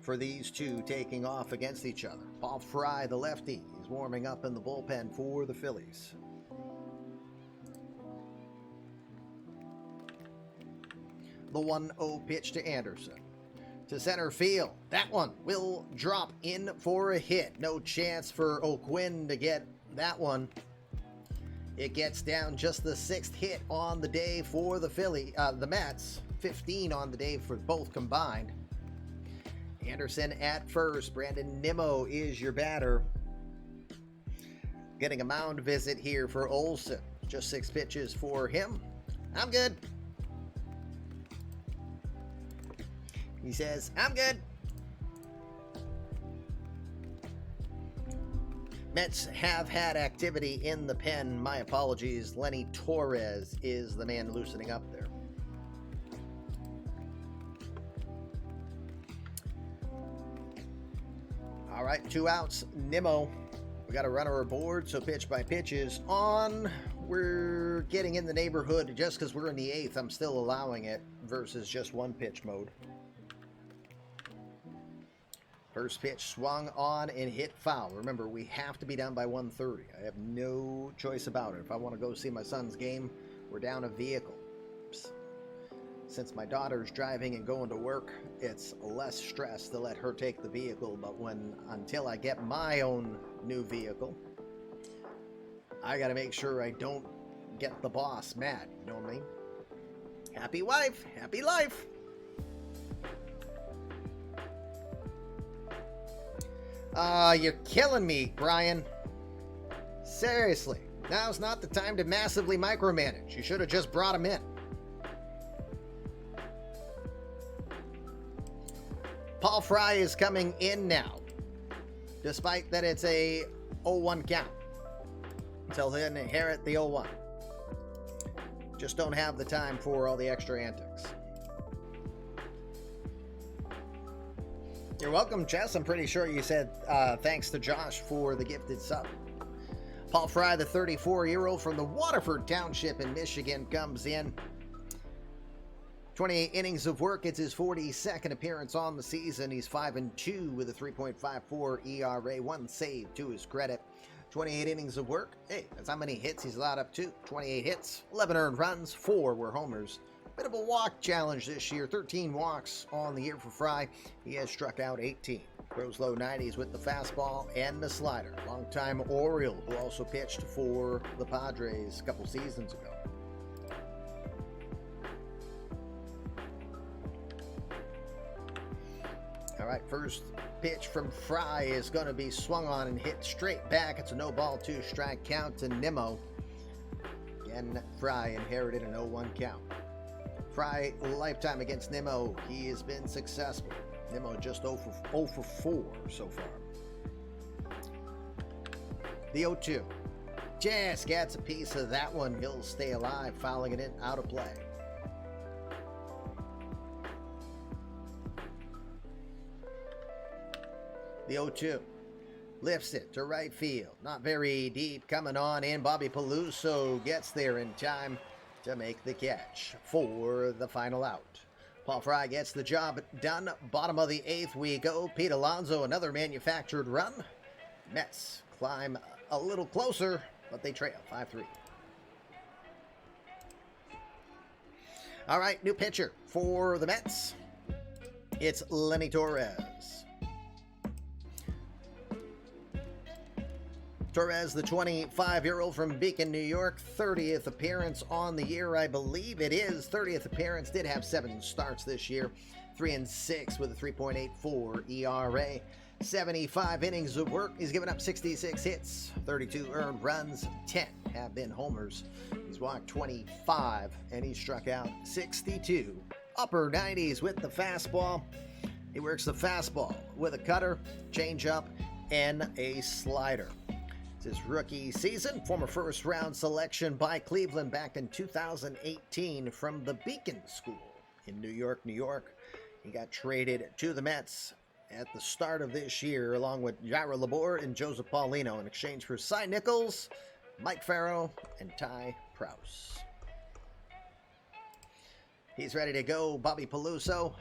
A: for these two taking off against each other. Paul Fry, the lefty, is warming up in the bullpen for the Phillies. The 1-0 pitch to Anderson. To center field. That one will drop in for a hit. No chance for O'Quinn to get that one. It gets down just the 6th hit on the day for the Mets. 15 on the day for both combined. Anderson at first. Brandon Nimmo is your batter. Getting a mound visit here for Olsen. Just 6 pitches for him. I'm good. He says, I'm good. Mets have had activity in the pen. My apologies. Lenny Torres is the man loosening up there. All right, 2 outs. Nimmo. We got a runner aboard, so pitch by pitch is on. We're getting in the neighborhood. Just because we're in the 8th, I'm still allowing it versus just 1 pitch mode. First pitch swung on and hit foul. Remember, we have to be down by 130. I have no choice about it. If I want to go see my son's game, we're down a vehicle. Since my daughter's driving and going to work, it's less stress to let her take the vehicle. But until I get my own new vehicle, I got to make sure I don't get the boss mad. You know what I mean? Happy wife, happy life. You're killing me, Brian. Seriously, now's not the time to massively micromanage. You should have just brought him in. Paul Fry is coming in now, despite that it's a 0-1 count. So he'll inherit the 0-1. Just don't have the time for all the extra antics. You're welcome, Jess. I'm pretty sure you said thanks to Josh for the gifted sub. Paul Fry, the 34-year-old from the Waterford Township in Michigan, comes in. 28 innings of work. It's his 42nd appearance on the season. He's 5-2 with a 3.54 ERA, 1 save to his credit. 28 innings of work. Hey, that's how many hits he's allowed up to. 28 hits, 11 earned runs, 4 were homers. Bit of a walk challenge this year. 13 walks on the year for Fry. He has struck out 18. Throws low 90s with the fastball and the slider. Longtime Oriole who also pitched for the Padres a couple seasons ago. All right, first pitch from Fry is going to be swung on and hit straight back. It's a no ball, 2 strike count to Nimmo. Again, Fry inherited an 0-1 count. Fry lifetime against Nimmo, he has been successful. Nimmo just 0 for 4 so far. The 0-2. Just gets a piece of that one. He'll stay alive, fouling it in, out of play. The 0-2. Lifts it to right field. Not very deep. Coming on in. Bobby Peluso gets there in time to make the catch for the final out. Paul Fry gets the job done. Bottom of the 8th we go. Pete Alonso, another manufactured run. Mets climb a little closer, but they trail 5-3. All right, new pitcher for the Mets. It's Lenny Torres. Torres, the 25-year-old from Beacon, New York, 30th appearance on the year, I believe it is. 30th appearance, did have 7 starts this year. 3-6 with a 3.84 ERA. 75 innings of work. He's given up 66 hits, 32 earned runs, 10 have been homers. He's walked 25, and he struck out 62. Upper 90s with the fastball. He works the fastball with a cutter, changeup, and a slider. It's his rookie season. Former first-round selection by Cleveland back in 2018 from the Beacon School in New York, New York. He got traded to the Mets at the start of this year along with Jairo Labor and Joseph Paulino in exchange for Cy Nichols, Mike Farrow, and Ty Prowse. He's ready to go. Bobby Peluso,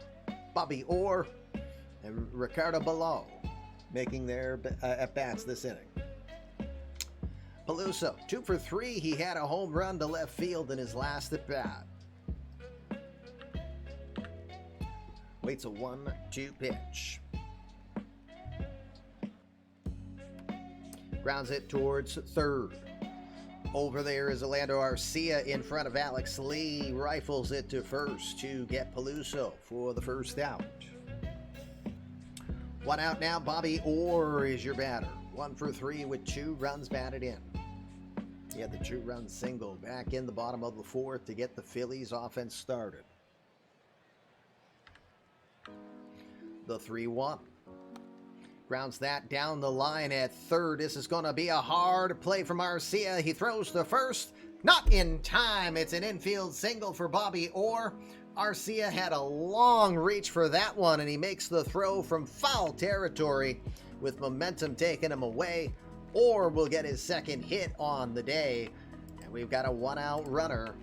A: Bobby Orr, and Ricardo Below making their at-bats this inning. Peluso, 2 for 3. He had a home run to left field in his last at-bat. Waits a 1-2 pitch. Grounds it towards third. Over there is Orlando Arcia in front of Alex Lee. Rifles it to first to get Peluso for the first out. 1 out now. Bobby Orr is your batter. 1 for 3 with 2 runs batted in. He had the 2-run single back in the bottom of the 4th to get the Phillies offense started. The 3-1. Grounds that down the line at third. This is going to be a hard play from Arcia. He throws to first. Not in time. It's an infield single for Bobby Orr. Arcia had a long reach for that one, and he makes the throw from foul territory with momentum taking him away. Orr will get his second hit on the day. And we've got a 1-out runner.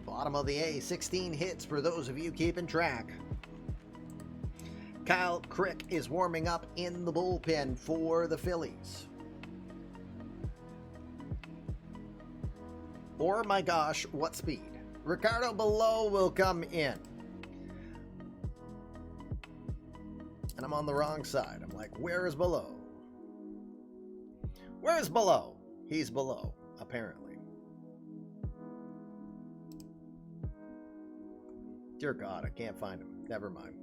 A: Bottom of the A, 16 hits for those of you keeping track. Kyle Crick is warming up in the bullpen for the Phillies. Or, my gosh, what speed. Ricardo Below will come in. And I'm on the wrong side. I'm like, where is Below? Where is Below? He's below, apparently. Dear God, I can't find him. Never mind.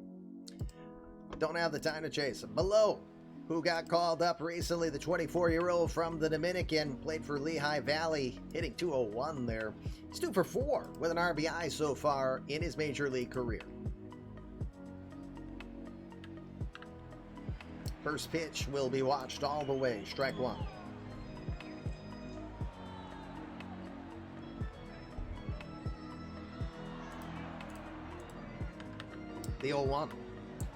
A: Don't have the time to chase him. Below, who got called up recently, the 24-year-old from the Dominican, played for Lehigh Valley, hitting .201 there. He's 2 for 4 with an RBI so far in his major league career. First pitch will be watched all the way. Strike 1. The 0-1.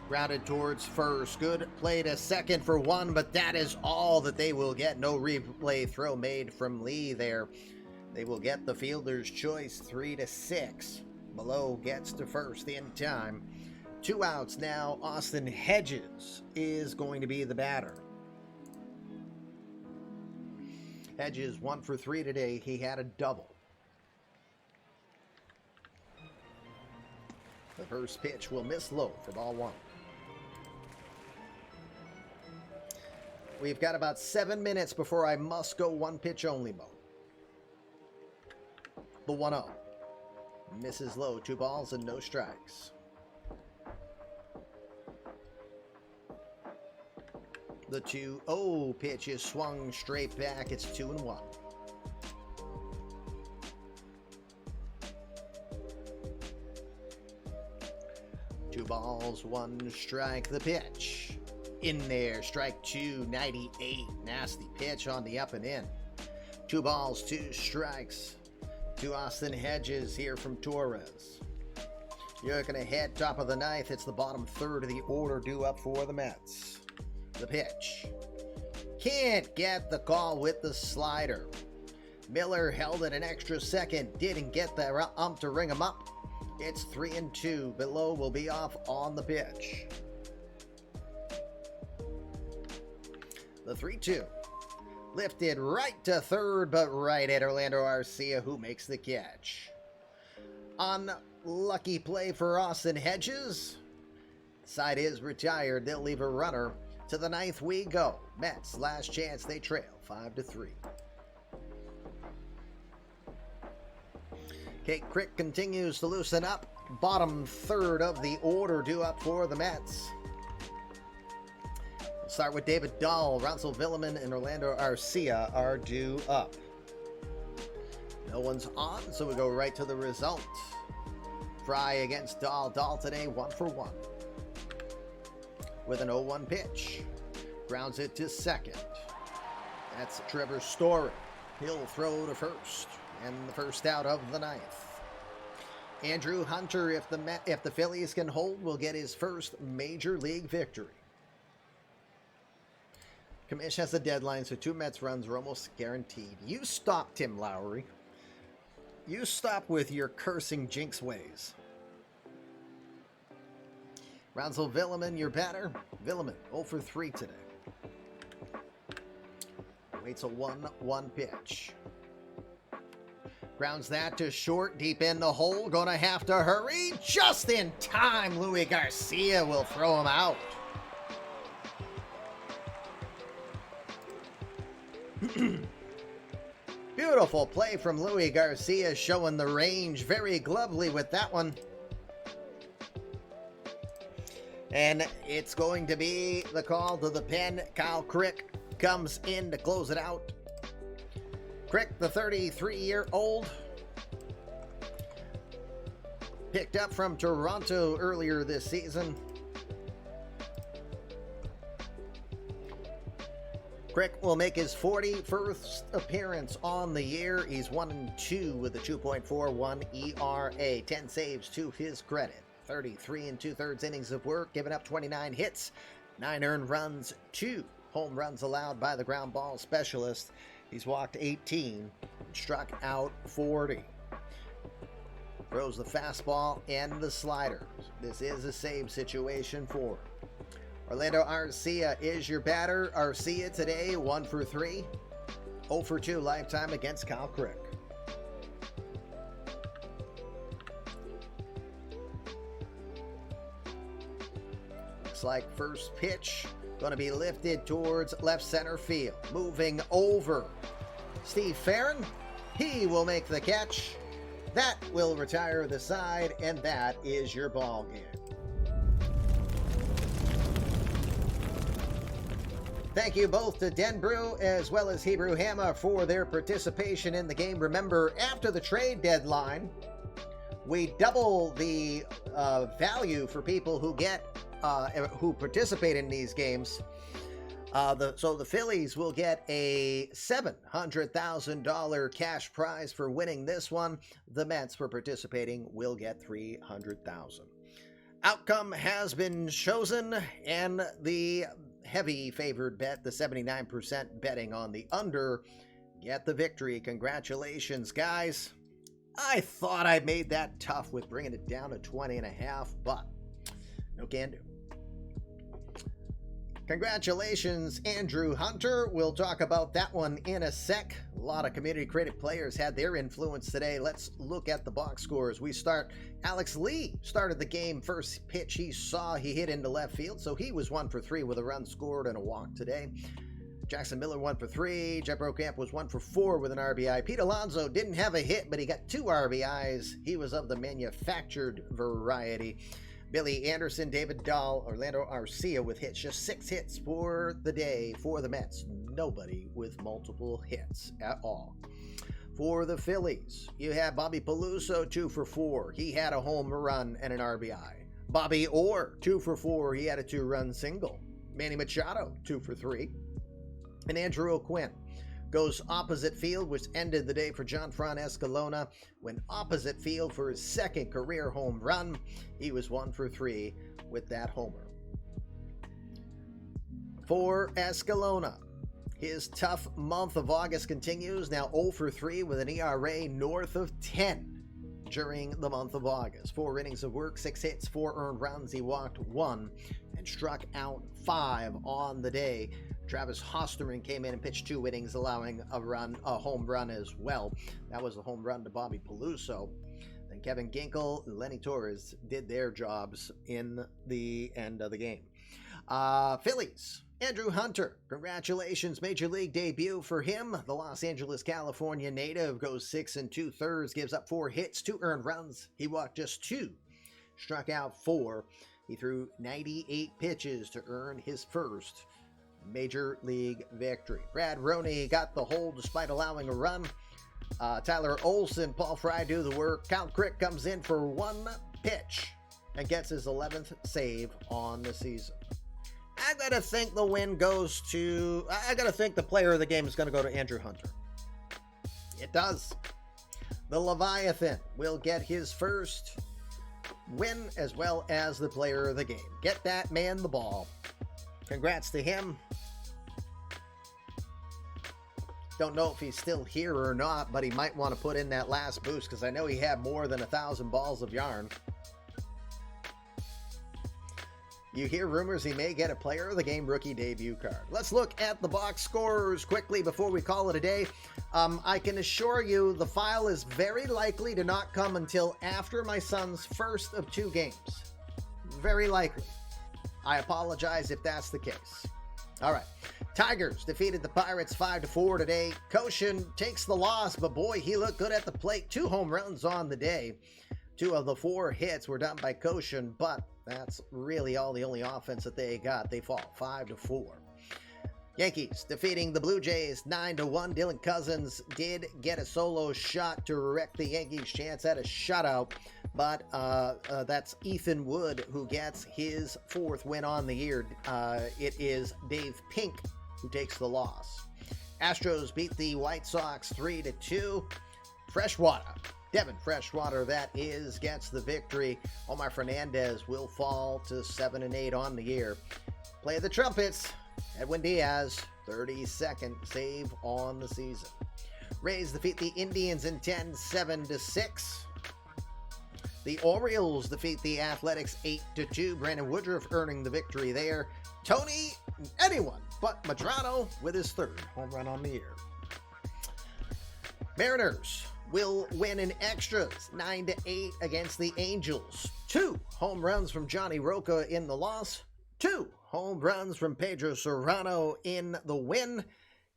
A: Grounded towards first. Good play to second for one, but that is all that they will get. No replay throw made from Lee there. They will get the fielder's choice, 3-6. Below gets to first in time. 2 outs now. Austin Hedges is going to be the batter. Hedges 1 for 3 today. He had a double. The first pitch will miss low for ball 1. We've got about 7 minutes before I must go 1 pitch only mode. The 1-0. Misses low, 2 balls and no strikes. The 2-0 pitch is swung straight back. It's 2-1. Two balls, 1 strike. The pitch in there. Strike 2, 98. Nasty pitch on the up and in. 2 balls, 2 strikes. To Austin Hedges here from Torres. You're going to head top of the 9th. It's the bottom third of the order due up for the Mets. The pitch. Can't get the call with the slider. Miller held it an extra second. Didn't get the ump to ring him up. It's 3-2. Below will be off on the pitch. The 3-2. Lifted right to third, but right at Orlando Arcia, who makes the catch. Unlucky play for Austin Hedges. Side is retired. They'll leave a runner. To the 9th we go. Mets, last chance. They trail 5-3. Kate Crick continues to loosen up. Bottom third of the order due up for the Mets. We'll start with David Dahl. Russell Villeman and Orlando Arcia are due up. No one's on, so we go right to the result. Fry against Dahl. Dahl today 1 for 1. With an 0-1 pitch. Grounds it to second. That's Trevor Story. He'll throw to first. And the first out of the 9th. Andrew Hunter, if the Phillies can hold, will get his first major league victory. Commish has a deadline, so 2 Mets runs are almost guaranteed. You stop, Tim Lowry. You stop with your cursing jinx ways. Russell Villeman, your batter. Villeman, 0 for 3 today. Waits a 1-1 pitch. Grounds that to short, deep in the hole. Gonna have to hurry. Just in time, Louis Garcia will throw him out. Beautiful play from Louis Garcia, showing the range very glovely with that one. And it's going to be the call to the pen. Kyle Crick comes in to close it out. Crick, the 33-year-old, picked up from Toronto earlier this season. Crick will make his 41st appearance on the year. He's 1-2 with a 2.41 ERA. 10 saves to his credit. 33 2/3 innings of work, giving up 29 hits, 9 earned runs, 2 home runs allowed by the ground ball specialist. He's walked 18, struck out 40. Throws the fastball and the slider. This is a save situation for him. Orlando Arcia is your batter. Arcia today, 1 for 3. 0 for 2 lifetime against Kyle Crick. Looks like first pitch going to be lifted towards left center field. Moving over. Steve Farron, he will make the catch. That will retire the side, and that is your ball game. Thank you both to Denbrew as well as Hebrew Hammer for their participation in the game. Remember, after the trade deadline, we double the value for people who get who participate in these games. So the Phillies will get a $700,000 cash prize for winning this one. The Mets, for participating, will get $300,000. Outcome has been chosen, and the heavy favored bet, the 79% betting on the under, get the victory. Congratulations, guys. I thought I made that tough with bringing it down to 20.5, but no can do. Congratulations, Andrew Hunter. We'll talk about that one in a sec. A lot of community credit players had their influence today. Let's look at the box scores. We start. Alex Lee started the game. First pitch he saw, he hit into left field, so he was 1 for 3 with a run scored and a walk today. Jackson Miller 1 for 3. Jeff Brokamp was 1 for 4 with an RBI. Pete Alonso didn't have a hit, but he got 2 RBIs. He was of the manufactured variety. Billy Anderson, David Dahl, Orlando Arcia with hits. Just 6 hits for the day for the Mets. Nobody with multiple hits at all. For the Phillies, you have Bobby Peluso, 2 for 4. He had a home run and an RBI. Bobby Orr, 2 for 4. He had a 2-run single. Manny Machado, 2 for 3. And Andrew O'Quinn goes opposite field, which ended the day for Jonfran Escalona. Went opposite field for his second career home run. He was 1 for 3 with that homer. For Escalona, his tough month of August continues. Now 0 for 3 with an ERA north of 10 during the month of August. 4 innings of work, 6 hits, 4 earned runs. He walked 1 and struck out 5 on the day. Travis Hosterman came in and pitched 2 innings, allowing a home run as well. That was a home run to Bobby Peluso. Then Kevin Ginkel and Lenny Torres did their jobs in the end of the game. Phillies, Andrew Hunter, congratulations, major league debut for him. The Los Angeles, California native goes 6 2/3, gives up 4 hits, 2 earned runs. He walked just 2, struck out 4. He threw 98 pitches to earn his first major league victory. Brad Roney got the hold despite allowing a run. Tyler Olson, Paul Fry do the work. Cal Crick comes in for 1 pitch and gets his 11th save on the season. I gotta think the win goes to, I gotta think the player of the game is gonna go to Andrew Hunter. It does. The Leviathan will get his first win as well as the player of the game. Get that man the ball. Congrats to him. Don't know if he's still here or not, but he might want to put in that last boost because I know he had more than 1,000 balls of yarn. You hear rumors he may get a player of the game rookie debut card. Let's look at the box scores quickly before we call it a day. I can assure you the file is very likely to not come until after my son's first of 2 games. Very likely. I apologize if that's the case. All right. Tigers defeated the Pirates 5-4 today. Koshin takes the loss, but boy, he looked good at the plate. 2 home runs on the day. 2 of the 4 hits were done by Koshin, but that's really the only offense that they got. They fall 5-4. Yankees defeating the Blue Jays 9-1. Dylan Cousins did get a solo shot to wreck the Yankees' chance at a shutout, but that's Ethan Wood who gets his 4th win on the year. It is Dave Pink who takes the loss. Astros beat the White Sox 3-2. Freshwater, Devin Freshwater, that is, gets the victory. Omar Fernandez will fall to 7-8 on the year. Play the trumpets. Edwin Diaz, 32nd save on the season. Rays defeat the Indians in 10, 7-6. The Orioles defeat the Athletics 8-2. Brandon Woodruff earning the victory there. Tony, anyone but Madrano with his 3rd home run on the year. Mariners will win in extras 9-8 against the Angels. 2 home runs from Johnny Roca in the loss. 2 home runs from Pedro Serrano in the win.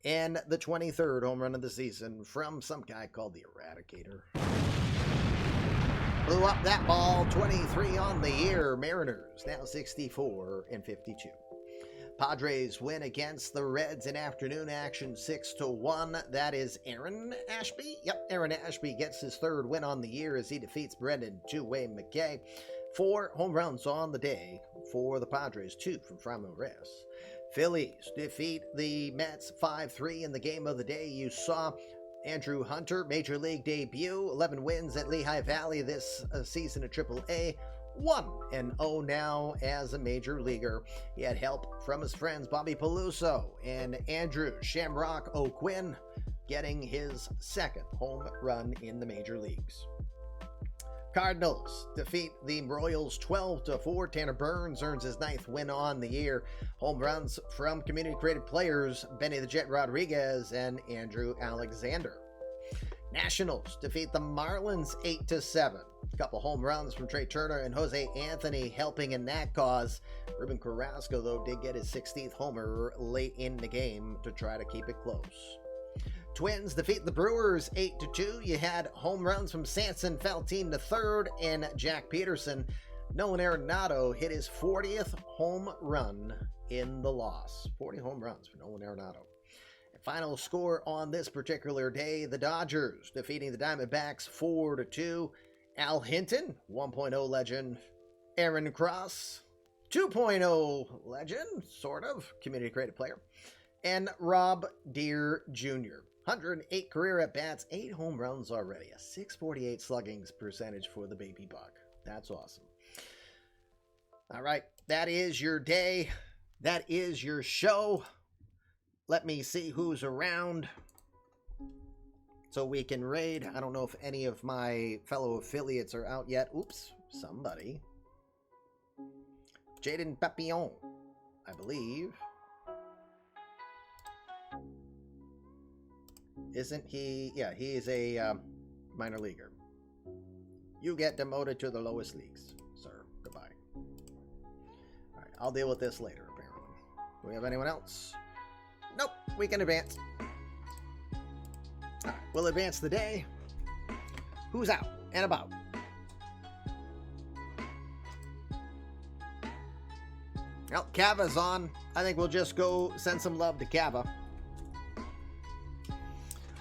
A: And the 23rd home run of the season from some guy called the Eradicator. Blew up that ball, 23 on the year. Mariners now 64-52. Padres win against the Reds in afternoon action 6-1. That is Aaron Ashby. Yep, Aaron Ashby gets his 3rd win on the year as he defeats Brendan Two-Way McKay. 4 home runs on the day for the Padres, 2 from Framil Reyes. Phillies defeat the Mets 5-3 in the game of the day. You saw Andrew Hunter, major league debut, 11 wins at Lehigh Valley this season at AAA. 1-0 now as a major leaguer. He had help from his friends Bobby Peluso and Andrew Shamrock O'Quinn, getting his second home run in the major leagues. Cardinals defeat the Royals 12-4. Tanner Burns earns his 9th win on the year. Home runs from community-created players Benny the Jet Rodriguez and Andrew Alexander. Nationals defeat the Marlins 8-7. A couple home runs from Trey Turner and Jose Anthony helping in that cause. Ruben Carrasco, though, did get his 16th homer late in the game to try to keep it close. Twins defeat the Brewers 8-2. You had home runs from Sanson Faltine III and Jack Peterson. Nolan Arenado hit his 40th home run in the loss. 40 home runs for Nolan Arenado. And final score on this particular day, the Dodgers defeating the Diamondbacks 4-2. Al Hinton, 1.0 legend. Aaron Cross, 2.0 legend, sort of, community-created player. And Rob Deere Jr., 108 career at-bats, 8 home runs already, a 648 slugging percentage for the baby buck. That's awesome. All right, that is your day. That is your show. Let me see who's around so we can raid. I don't know if any of my fellow affiliates are out yet. Oops, somebody. Jaden Papillon, I believe. Isn't he? Yeah, he is a minor leaguer. You get demoted to the lowest leagues, sir. Goodbye. All right, I'll deal with this later, apparently. Do we have anyone else? Nope, we can advance. All right, we'll advance the day. Who's out and about? Well, Kava's on. I think we'll just go send some love to Kava.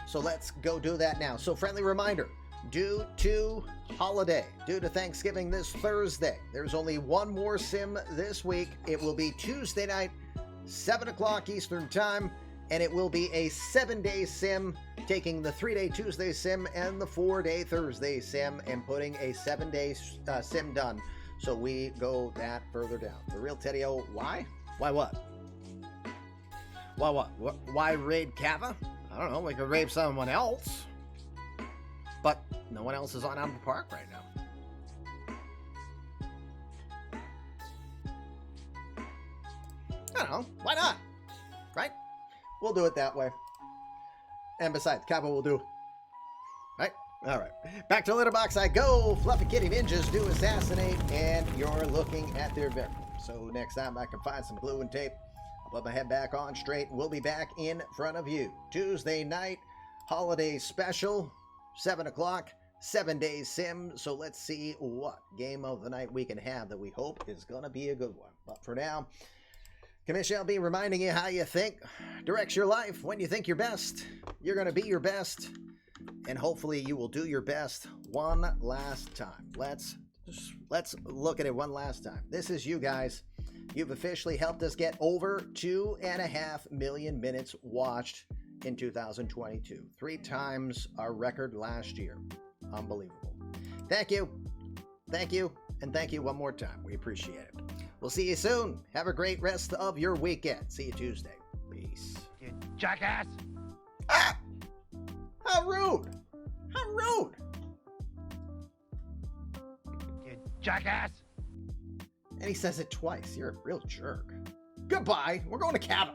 A: So let's go do that now. So friendly reminder, due to Thanksgiving this Thursday, there's only one more sim this week. It will be Tuesday night, 7 o'clock Eastern time, and it will be a 7-day sim, taking the 3-day Tuesday sim and the 4-day Thursday sim and putting a 7-day sim done. So we go that further down. The real Teddy O, why? Why what? Why what? Why raid Kava? I don't know, we could raid someone else. But no one else is on out of the park right now. I don't know, why not? Right? We'll do it that way. And besides, Kava will do. Right? Alright. Back to Litterbox I go. Fluffy Kitty Ninjas do assassinate, and you're looking at their victim. So next time I can find some glue and tape, I'll put my head back on straight. We'll be back in front of you. Tuesday night, holiday special, 7 o'clock, 7-day sim. So let's see what game of the night we can have that we hope is going to be a good one. But for now, Commission LB reminding you how you think directs your life. When you think your best, you're going to be your best. And hopefully you will do your best one last time. Let's look at it one last time. This is you guys. You've officially helped us get over 2.5 million minutes watched in 2022. 3 times our record last year. Unbelievable. Thank you. Thank you. And thank you one more time. We appreciate it. We'll see you soon. Have a great rest of your weekend. See you Tuesday. Peace.
B: You jackass!
A: Ah! How rude! How rude!
B: You jackass!
A: And he says it twice. You're a real jerk. Goodbye. We're going to Kava.